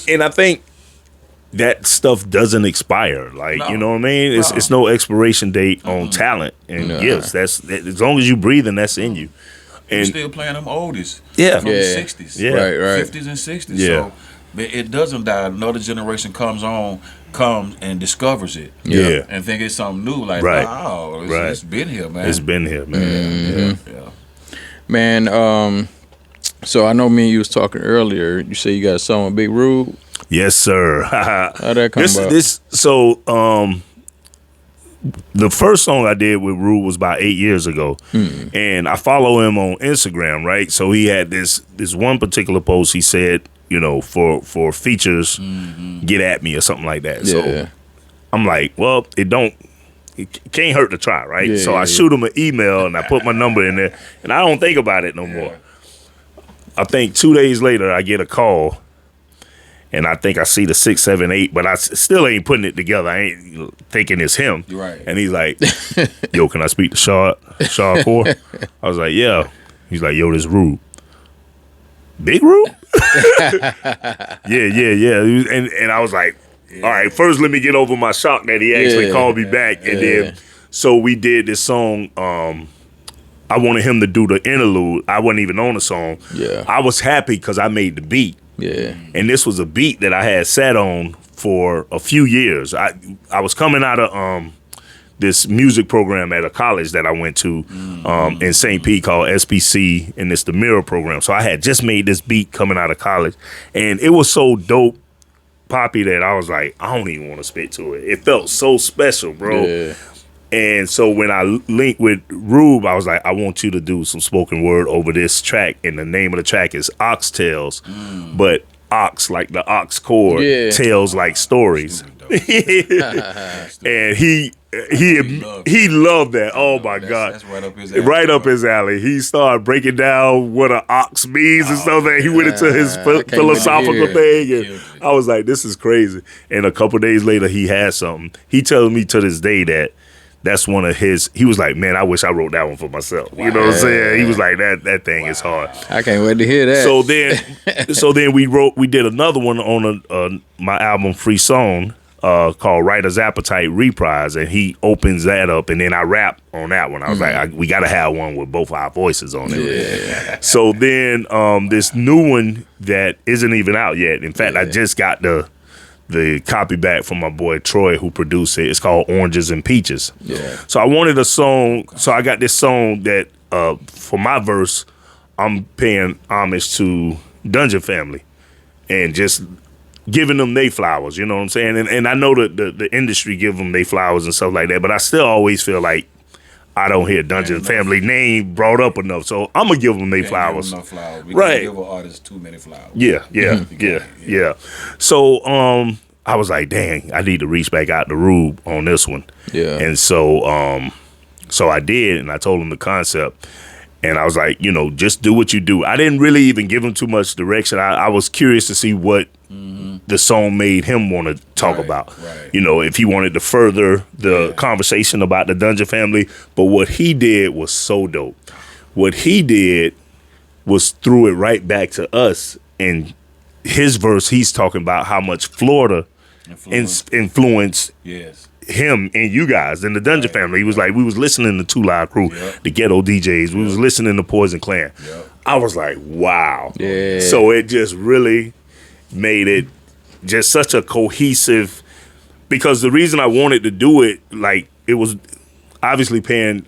And I think that stuff doesn't expire. Like, No. you know what I mean? It's no expiration date on talent and gifts. That's as long as you breathing, that's in you. We're And still playing them oldies Yeah. from the Yeah. 60s, Yeah. Right. 50s and 60s. Yeah. So it doesn't die. Another generation comes and discovers it. Yeah. And think it's something new. Like, Right. wow, Right. it's been here, man. it's been here, man. Yeah. Man, so I know me and you was talking earlier. You say you got a song with Big Rube. Yes, sir. How'd that come about? The first song I did with Rube was about 8 years ago, and I follow him on Instagram, right? So he had this one particular post. He said, you know, for features, get at me or something like that. Yeah. So I'm like, well, it can't hurt to try, right? Yeah, so I shoot him an email and I put my number in there, and I don't think about it no more. I think 2 days later I get a call. And I think I see the 678, but I still ain't putting it together. I ain't thinking it's him. Right. And he's like, yo, can I speak to Shadcore? I was like, yeah. He's like, yo, this Rube. Big Rube? yeah. And I was like, all right, first let me get over my shock that he actually called me back. And then, so we did this song. I wanted him to do the interlude. I wasn't even on the song. Yeah. I was happy because I made the beat. Yeah. And this was a beat that I had sat on for a few years. I was coming out of this music program at a college that I went to in St. Pete called SPC, and it's the Mirror program. So I had just made this beat coming out of college, and it was so dope, Papi, that I was like, I don't even want to spit to it. It felt so special, bro. Yeah. And so when I linked with Rube, I was like, I want you to do some spoken word over this track. And the name of the track is Oxtails. But ox like the ox cord, tales like stories. And he loved that. Oh my God. That's right up his alley. Right up his alley. He started breaking down what an ox means and stuff. And he went into his philosophical thing. And I was like, this is crazy. And a couple days later, he had something. He tells me to this day that that's one of his. He was like, man, I wish I wrote that one for myself. Wow. You know what I'm saying? He was like, that thing is hard. I can't wait to hear that. So then we did another one on my album Free Song called Writer's Appetite Reprise, and he opens that up, and then I rap on that one. I was like, we got to have one with both our voices on it. Yeah. So then this new one that isn't even out yet. In fact, I just got the copy back from my boy Troy, who produced it. It's called Oranges and Peaches. Yeah. So I wanted a song. So I got this song that for my verse, I'm paying homage to Dungeon Family and just giving them they flowers. You know what I'm saying? And I know that the industry give them they flowers and stuff like that, but I still always feel like I don't hear Dungeon Family name brought up enough, so I'm gonna give them they flowers. We right? Can't give an artist too many flowers. Yeah. So I was like, dang, I need to reach back out to Rube on this one. Yeah. And so I did, and I told him the concept, And I was like, just do what you do. I didn't really even give him too much direction. I was curious to see what the song made him want to talk about. Right. If he wanted to further the conversation about the Dungeon family. But what he did was so dope. What he did was threw it right back to us. And his verse, he's talking about how much Florida influenced him and you guys and the Dungeon family. He was like, we was listening to Two Live Crew, the Ghetto DJs. We was listening to Poison Clan. I was like, wow. Yeah. So it just really made it just such a cohesive, because the reason I wanted to do it, like, it was obviously paying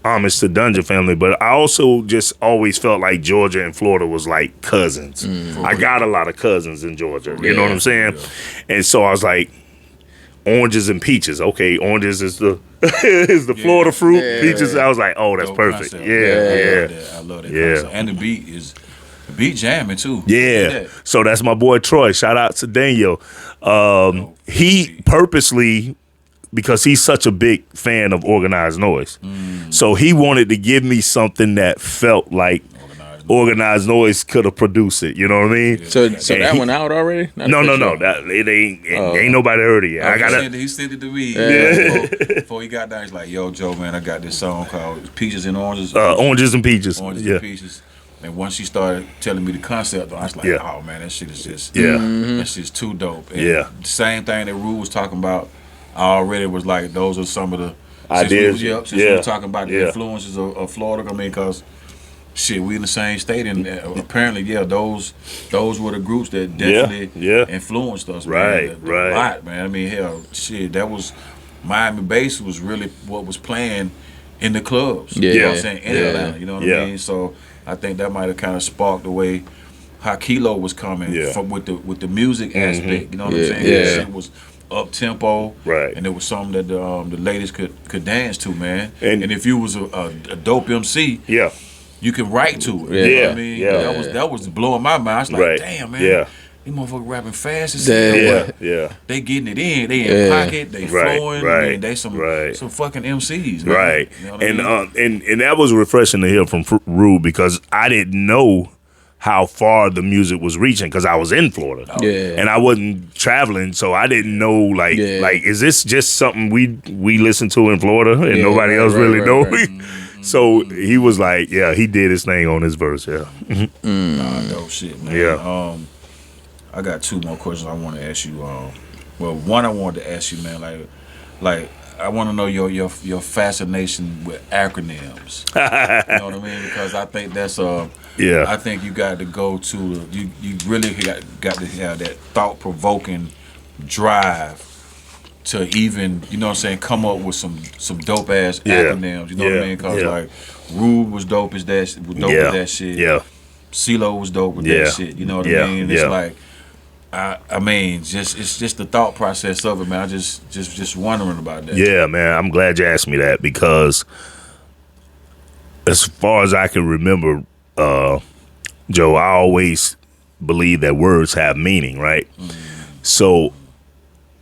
homage to Dungeon family, but I also just always felt like Georgia and Florida was like cousins. I got a lot of cousins in Georgia. You know what I'm saying? Yeah. And so I was like, oranges and peaches. Okay, oranges is the Florida fruit. Peaches, I was like, oh, that's perfect. Concept. Yeah. I love that concept. And the beat jamming too. Yeah. So that's my boy Troy. Shout out to Daniel. He purposely, because he's such a big fan of Organized Noise, so he wanted to give me something that felt like Organized Noise could have produced it. You know what I mean? So that one out already? No. That it ain't nobody heard it yet. He sent it to me before he got down. He's like, "Yo, Joe, man, I got this song called Peaches and Oranges." Oranges and Peaches. Oranges and Peaches. And once she started telling me the concept, I was like, "Oh man, that shit is just that shit's too dope." And the same thing that Rube was talking about, I already was like, those are some of the ideas. Since we were talking about the influences of Florida, I mean, because shit, we in the same state, and apparently, those were the groups that definitely influenced us. Right, man, a lot, man. I mean, hell, shit, that was Miami bass was really what was playing in the clubs. You know what I'm saying? In Atlanta, you know what I mean? So I think that might have kind of sparked the way how Kilo was coming from with the music aspect. You know what I'm saying? That shit was up tempo, right? And it was something that the ladies could dance to, man. And if you was a dope MC, you can write to it. You know what I mean? That was blowing my mind. I was like, damn, man. These motherfuckers rapping fast as hell. They getting it in. They in pocket. They flowing. I mean, they some fucking MCs, man. Right. You know what I mean? And that was refreshing to hear from Rube, because I didn't know how far the music was reaching, because I was in Florida and I wasn't traveling, so I didn't know like is this just something we listen to in Florida and nobody else really know? So he was like, he did his thing on his verse. Dope shit, man. I got two more questions I want to ask you. One I wanted to ask you, man, like I want to know your fascination with acronyms. You know what I mean? Because I think that's I think you got to go to you really got to have that thought provoking drive to even, you know what I'm saying, come up with some dope ass acronyms. You know what I mean? Because like Rube was dope as that with that shit. CeeLo was dope with that shit. You know what I mean? It's like I mean, it's just the thought process of it, man. I just wondering about that. Yeah, man. I'm glad you asked me that, because as far as I can remember, Joe, I always believe that words have meaning, right? So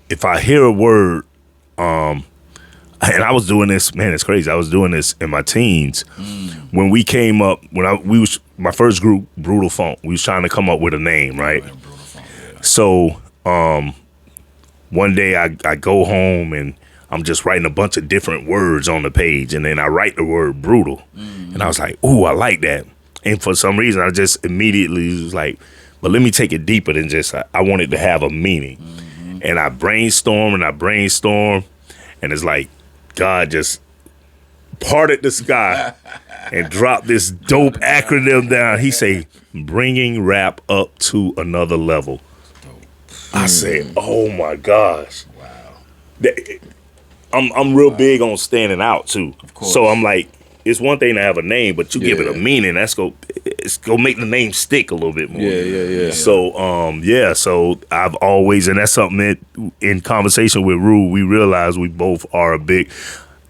if I hear a word, and I was doing this, man, it's crazy. I was doing this in my teens when we came up. We was my first group, Brutal Funk. We was trying to come up with a name, right? So one day I go home and I'm just writing a bunch of different words on the page, and then I write the word brutal, and I was like, ooh, I like that. And for some reason, I just immediately was like, but let me take it deeper than just, I want it to have a meaning. And I brainstorm, and it's like God just parted the sky and dropped this dope acronym down. He say, bringing rap up to another level. I say, oh my gosh. Wow. I'm real big on standing out too. Of course. So I'm like, it's one thing to have a name, but you give it a meaning. It's go make the name stick a little bit more. Yeah. So so I've always, and that's something that in conversation with Rube, we realized we both are a big.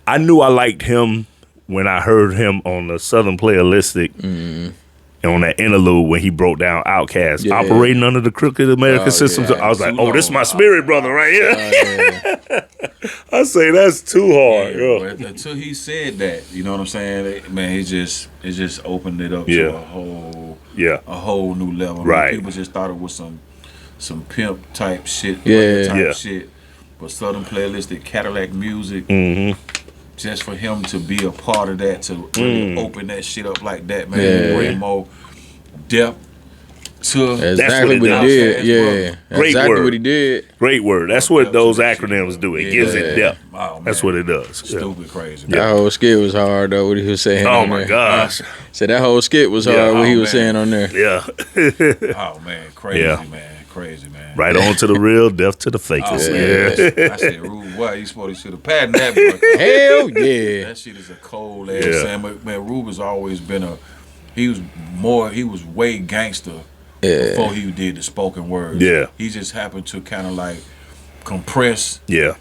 I knew I liked him when I heard him on the Southern Playalistic on that interlude when he broke down Outkast, operating under the crooked American system. Yeah. I was like, oh, this is my spirit brother right here. I say that's too hard. Yeah, until he said that, you know what I'm saying? Man, it just opened it up to a whole new level. Right. People just thought it was some pimp type shit, shit. But Southern Playlistic, Cadillac music, just for him to be a part of that, to really open that shit up like that, man, bring more depth to exactly what he did. Yeah, great exactly word. What he did. Great word. That's what those acronyms do. It gives it depth. Oh, that's what it does. Stupid crazy. That whole skit was hard though. What he was saying. Oh my gosh. So that whole skit was hard. What he was saying on there. Yeah. Oh man, crazy man. Crazy, man. Right on to the real, death to the fakest. I said, Rube, what? You should have patented that. Hell yeah. That shit is a cold ass saying. But man, Rube has always been he was way gangster before he did the spoken word. Yeah. He just happened to kind of like compress it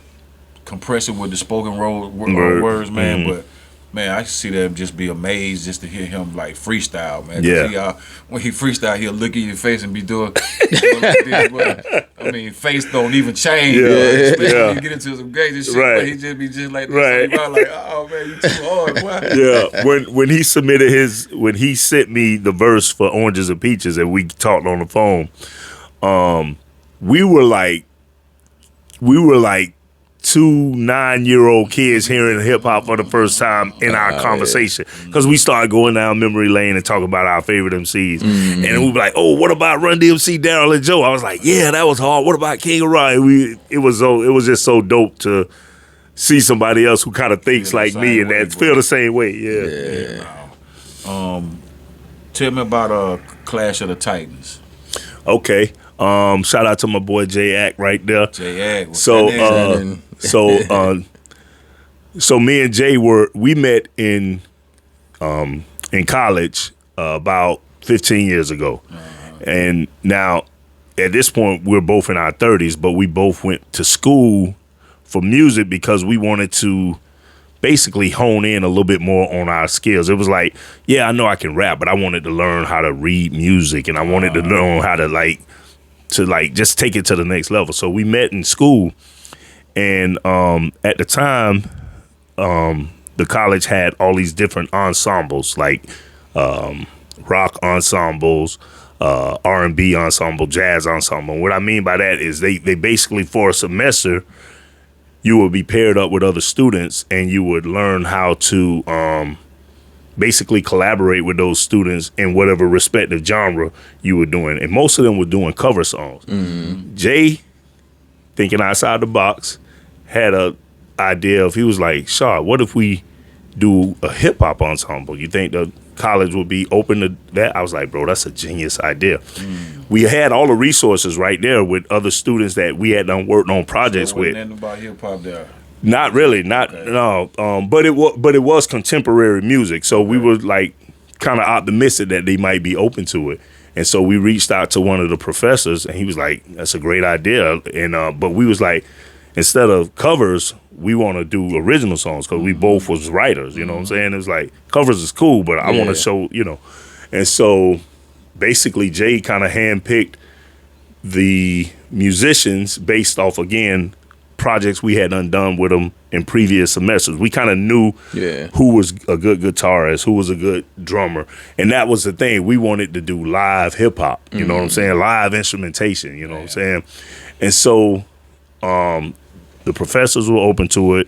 with the spoken words, man. But man, I see them just be amazed just to hear him like freestyle, man. Yeah. When he freestyle, he'll look in your face and be doing like this. But, I mean, face don't even change. Especially when you get into some gangster shit. Right. But he just be just like this. Right. So like, oh man, you too hard, boy. Yeah. When he submitted when he sent me the verse for Oranges and Peaches and we talked on the phone, we were like 2 9-year-old kids hearing hip hop for the first time in our conversation, because we started going down memory lane and talking about our favorite MCs, and we'd be like, "Oh, what about Run DMC, Daryl and Joe?" I was like, "Yeah, that was hard." What about King of Rock? It was just so dope to see somebody else who kind of thinks like me and that feel the same way. Tell me about Clash of the Titans. Okay. Shout out to my boy J Ack right there. J Ack. So me and Jay we met in college about 15 years ago. And now at this point we're both in our 30s, but we both went to school for music because we wanted to basically hone in a little bit more on our skills. It was like, yeah, I know I can rap, but I wanted to learn how to read music, and I wanted to learn how to just take it to the next level. So we met in school, and at the time, the college had all these different ensembles, like rock ensembles, R&B ensemble, jazz ensemble. What I mean by that is they basically, for a semester, you would be paired up with other students and you would learn how to basically collaborate with those students in whatever respective genre you were doing. And most of them were doing cover songs. Jay, thinking outside the box, had a idea of, he was like, Shaw, what if we do a hip hop ensemble? You think the college would be open to that? I was like, bro, that's a genius idea. We had all the resources right there with other students that we had done worked on projects with. Nothing about hip hop there. Not really, no. But it was contemporary music, so we were like kind of optimistic that they might be open to it. And so we reached out to one of the professors, and he was like, "That's a great idea." And but we was like, instead of covers, we want to do original songs because we both was writers. You know what I'm saying? It was like, covers is cool, but I want to show, And so basically, Jay kind of handpicked the musicians based off, again, projects we had done with them in previous semesters. We kind of knew who was a good guitarist, who was a good drummer. And that was the thing. We wanted to do live hip hop, you know what I'm saying? Live instrumentation, you know what I'm saying? And so the professors were open to it,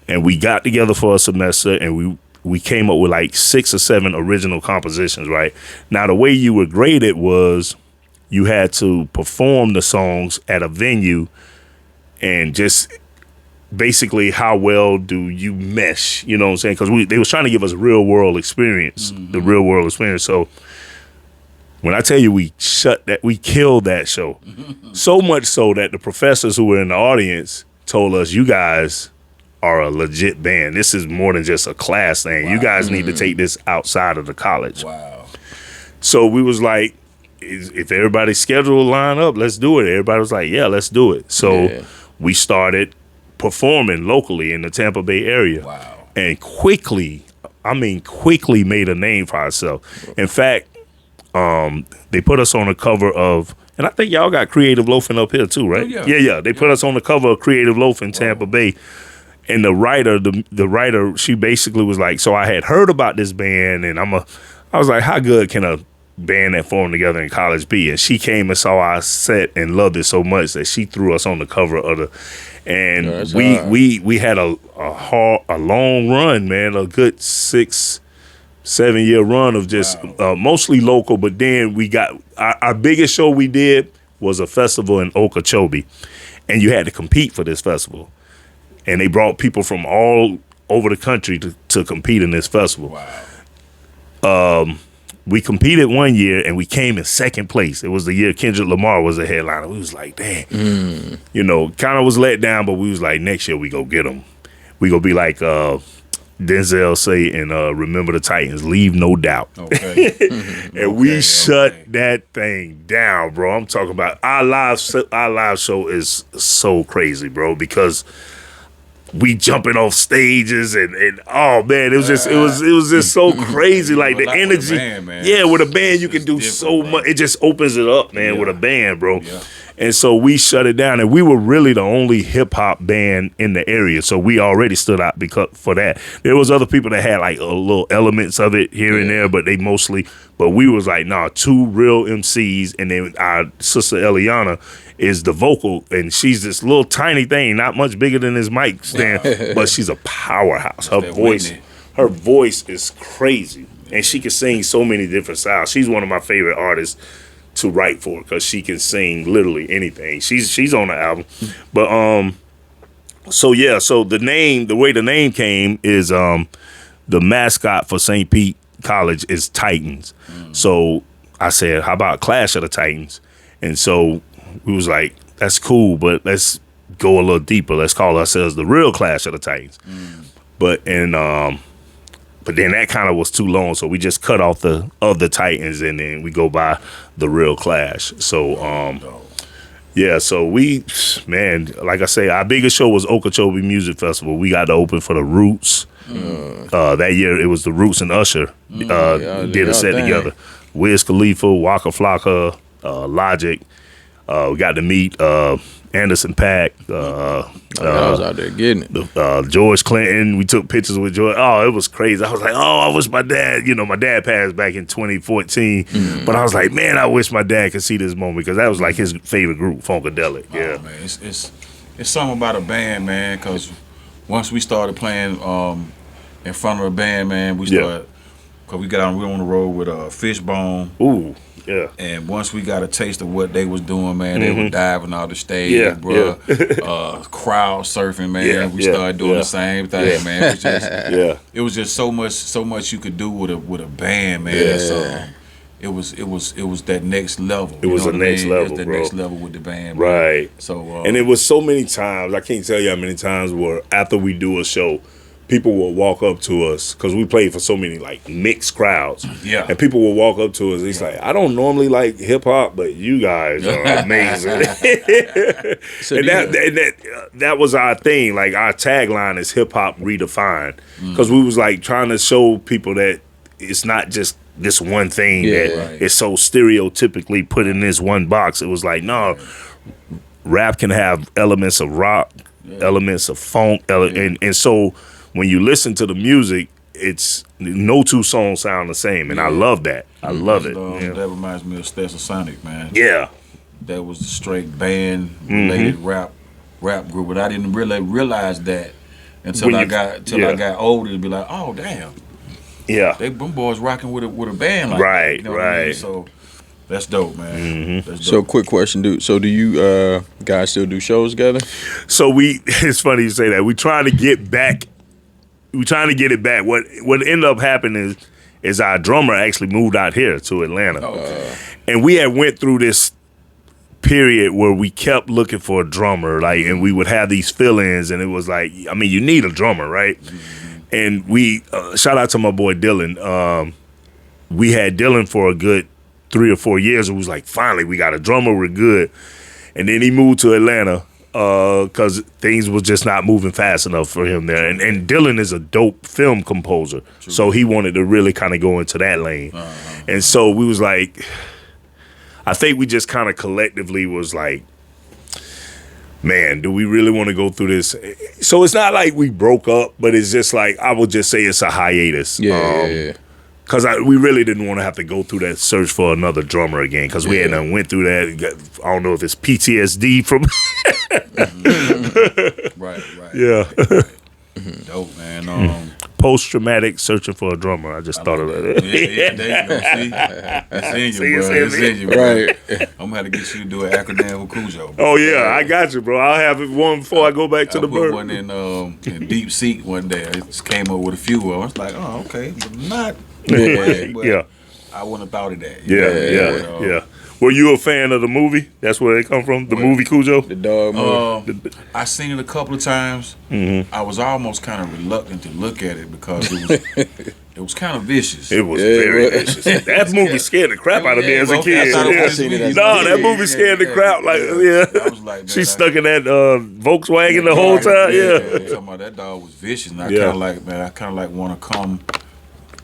and we got together for a semester, and we came up with like 6 or 7 original compositions, right? Now, the way you were graded was you had to perform the songs at a venue, and just basically how well do you mesh, you know what I'm saying? Because they was trying to give us real world experience, the real world experience. So when I tell you we killed that show, so much so that the professors who were in the audience told us, you guys are a legit band. This is more than just a class thing. Wow. You guys need to take this outside of the college. Wow. So we was like, if everybody's schedule line up, let's do it. Everybody was like, yeah, let's do it. So we started performing locally in the Tampa Bay area. Wow. And quickly made a name for ourselves. In fact, they put us on the cover of, and I think y'all got Creative Loafing up here too, right? Oh, yeah. They put us on the cover of Creative Loafing, Tampa Bay. And the writer, she basically was like, so I had heard about this band, and I was like, how good can a band that formed together in college be? And she came and saw our set and loved it so much that she threw us on the cover of the. And we had a long run, man, a good 6-7 year run of just mostly local. But then we got our biggest show we did was a festival in Okeechobee, and you had to compete for this festival. And they brought people from all over the country to compete in this festival. Wow. We competed one year and we came in second place. It was the year Kendrick Lamar was the headliner. We was like, damn. You know, kind of was let down, but we was like, next year we go get them. We go be like Denzel say in Remember the Titans, leave no doubt. Okay. And we shut that thing down, bro. I'm talking about our live show is so crazy, bro, because we jumping off stages and oh man, it was just so crazy. Like the energy, with a band you can do so much. It just opens it up, man, with a band, bro. Yeah. And so we shut it down, and we were really the only hip hop band in the area. So we already stood out for that. There was other people that had like a little elements of it here and there, but we was like, nah, two real MCs, and then our sister Eliana is the vocal, and she's this little tiny thing, not much bigger than his mic stand, but she's a powerhouse. Her voice is crazy, and she can sing so many different styles. She's one of my favorite artists to write for because she can sing literally anything. She's on the album, but so the way the name came is the mascot for St. Pete College is Titans. So I said, how about Clash of the Titans? And so we was like, that's cool, but let's go a little deeper. Let's call ourselves the real Clash of the Titans. But then that kind of was too long, so we just cut off the Titans, and then we go by the real Clash. So so we, man, like I say, our biggest show was Okeechobee Music Festival. We got to open for the Roots. That year it was the Roots and Usher did a set together. Wiz Khalifa, Waka Flocka, Logic. We got to meet Anderson .Paak. I was out there getting it. George Clinton. We took pictures with George. Oh, it was crazy. I was like, I wish my dad, my dad passed back in 2014. But I was like, man, I wish my dad could see this moment because that was like his favorite group, Funkadelic. Yeah. Oh, man, it's something about a band, man, because once we started playing in front of a band, man, we started, because we were on the road with Fishbone. Ooh. Yeah. And once we got a taste of what they was doing, man, they were diving out the stage, bro. Crowd surfing, man. We started doing the same thing, man. It was just so much you could do with a band, man. Yeah. So it was that next level. It was the next level, bro. Next level with the band, right? Man. So and it was so many times. I can't tell you how many times where after we do a show, people will walk up to us because we played for so many like mixed crowds. Yeah. And people will walk up to us. He's like, I don't normally like hip hop, but you guys are amazing. And that was our thing. Like our tagline is hip hop redefined because we was like trying to show people that it's not just this one thing that is so stereotypically put in this one box. It was like, no, rap can have elements of rock, elements of funk, and so when you listen to the music, it's no two songs sound the same, and I love that. I love it. That reminds me of Stetsasonic, man. Yeah, that was the straight band related rap group, but I didn't really realize that until I got older to be like, oh damn, them boys rocking with a band like that, you know what I mean? So that's dope, man. That's dope. So quick question, dude. So do you guys still do shows together? So it's funny you say that. We trying to get back. We're trying to get it back. What ended up happening is our drummer actually moved out here to Atlanta. And we had went through this period where we kept looking for a drummer, like, and we would have these fill-ins, and it was like, I mean, you need a drummer, right? And we, shout out to my boy Dylan. We had Dylan for a good 3 or 4 years. It was like, finally, we got a drummer, we're good. And then he moved to Atlanta. because things was just not moving fast enough for him there. And Dylan is a dope film composer, so he wanted to really kind of go into that lane. And so we was like, I think we just kind of collectively was like, man, do we really want to go through this? So it's not like we broke up, but it's just like, I would just say it's a hiatus. Yeah. Because we really didn't want to have to go through that search for another drummer again, because we had done went through that. I don't know if it's PTSD from... Right. Yeah. Dope, man. Post-traumatic searching for a drummer. I just thought of that. Yeah, there you go. See? It's in you, bro. It's in you, bro. Right. I'm going to have to get you to do an acronym with Khujo. Oh, yeah. I got you, bro. I'll have it one before I go back to the put bird. one in Deep Seat one day. I just came up with a few. I was like, oh, okay. But not... but Yeah. I wouldn't have thought of that. Yeah. Were you a fan of the movie? That's where they come from? The movie Khujo? The dog movie. I seen it a couple of times. Mm-hmm. I was almost kind of reluctant to look at it because it was kind of vicious. It was very vicious. That movie scared the crap out of me as a kid. That movie scared the crap. I was like, man, she's stuck in that Volkswagen the whole time. Yeah. Talking about that dog was vicious, and I kind of like want to come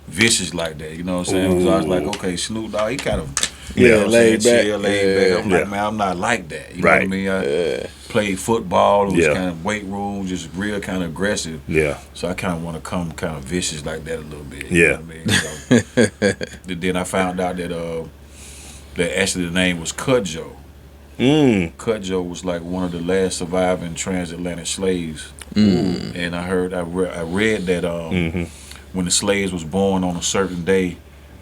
vicious like that. You know what I'm saying? Because I was like, okay, Snoop Dogg, he kind of laid back. I'm like, man, I'm not like that. You know what I mean? I played football. It was kind of weight room, just real kind of aggressive. Yeah. So I kind of want to come kind of vicious like that a little bit. You know what I mean? So, then I found out that actually the name was Khujo. Khujo was like one of the last surviving transatlantic slaves. And I read that when the slaves was born on a certain day,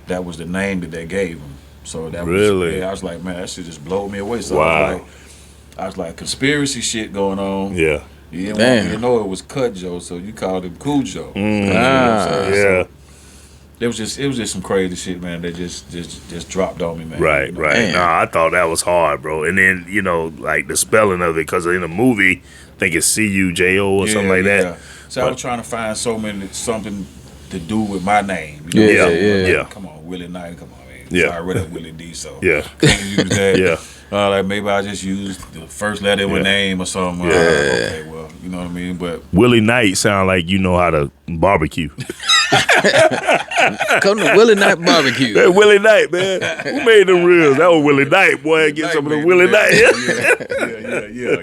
that was the name that they gave them. So that really, I was like, man, that shit just blew me away. So wow. I was like, conspiracy shit going on. Yeah. You didn't want me to know it was Khujo, so you called him Khujo. Yeah. It was just some crazy shit, man. That just dropped on me, man. Right. You know? Right. Nah, I thought that was hard, bro. And then like the spelling of it, because in the movie, I think it's CUJO or something like that. So I was trying to find something to do with my name. You know? Yeah. Come on, Willie Knight. Come on, man. Yeah. So I read up Willie D. So yeah, can't use that. Yeah. Like maybe I just use the first letter of my name or something. Yeah. Okay, well, you know what I mean. But Willie Knight sound like you know how to barbecue. Come to Willie Knight Barbecue. Hey, Willie Knight, man. Who made them reels? That was Willie Knight, boy. Get some of the Willie Knight. Yeah.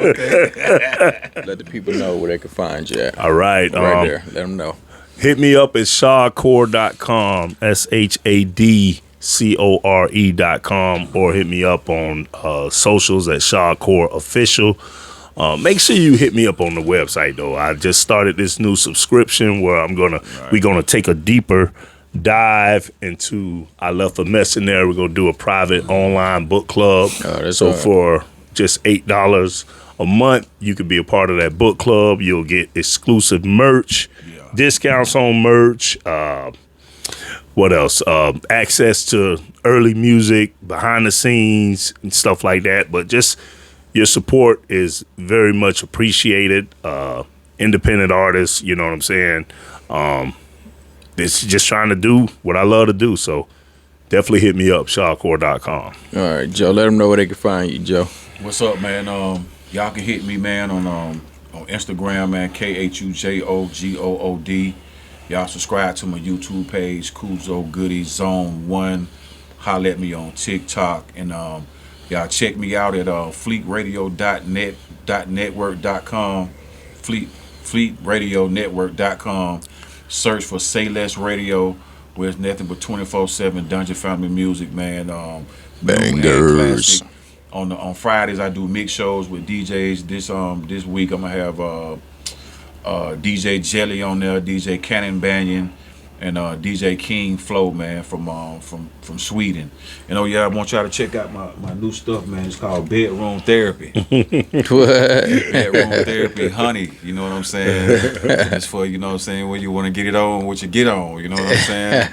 Okay. Let the people know where they can find you at. All right. Right there. Let them know. Hit me up at shadcore.com, SHADCORE.com, or hit me up on socials at Shadcore Official. Make sure you hit me up on the website though. I just started this new subscription where we're gonna take a deeper dive into I Left a Mess in There. We're gonna do a private online book club. So for just $8 a month, you could be a part of that book club. You'll get exclusive merch, discounts on merch. What else? Access to early music, behind the scenes, and stuff like that. But just your support is very much appreciated. Independent artists, you know what I'm saying? It's just trying to do what I love to do. So definitely hit me up, shadcore.com. All right, Joe. Let them know where they can find you, Joe. What's up, man? Y'all can hit me, man, on Instagram, man, KHUJOGOOD. Y'all subscribe to my YouTube page, Khujo Goodie Zone 1. Holler at me on TikTok. And y'all check me out at fleetradionetwork.com. fleetradionetwork.com. Search for Say Less Radio, where it's nothing but 24/7 Dungeon Family music, man. Bangers. On Fridays, I do mix shows with DJs. This week, I'm gonna have DJ Jelly on there, DJ Cannon Banyan, and DJ King Flow, man, from Sweden. And I want y'all to check out my new stuff, man. It's called Bedroom Therapy. Bedroom Therapy, honey. You know what I'm saying? It's for, you know what I'm saying, when you want to get it on, what you get on. You know what I'm saying?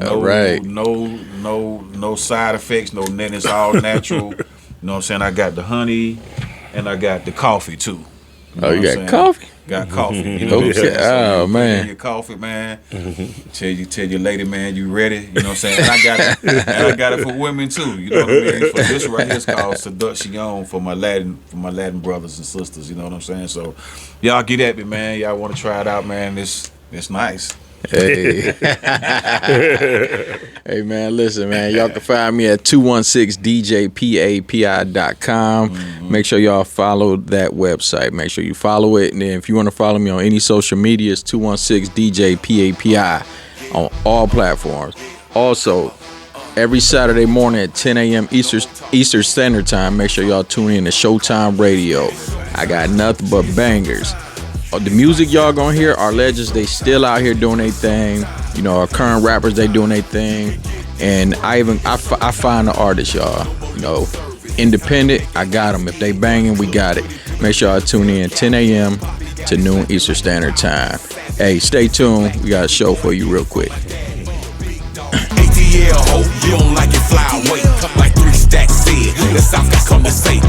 All right. No side effects, no nothing. It's all natural. You know what I'm saying? I got the honey, and I got the coffee too. You got coffee? got coffee. You know what I'm Okay. saying? So Oh, man. your coffee, man. Tell your lady, man, you ready? You know what I'm saying? And I got it for women too. You know what I mean? For this right here is called Seduction for my Latin brothers and sisters. You know what I'm saying? So y'all get at me, man. Y'all want to try it out, man? It's nice. Hey. Hey, man, listen, man. Y'all can find me at 216djpapi.com. Make sure y'all follow that website. Make sure you follow it. And then if you want to follow me on any social media, it's 216djpapi on all platforms. Also, every Saturday morning at 10 a.m. Eastern Standard Time, make sure y'all tune in to Showtime Radio. I got nothing but bangers. The music y'all gonna hear, our legends, they still out here doing their thing. You know, our current rappers, they doing their thing. And I find the artists, y'all. You know, independent, I got them. If they banging, we got it. Make sure y'all tune in 10 a.m. to noon Eastern Standard Time. Hey, stay tuned. We got a show for you real quick. ATL, hope you don't like it, fly away. Like 3 stacks said, the South got something to say.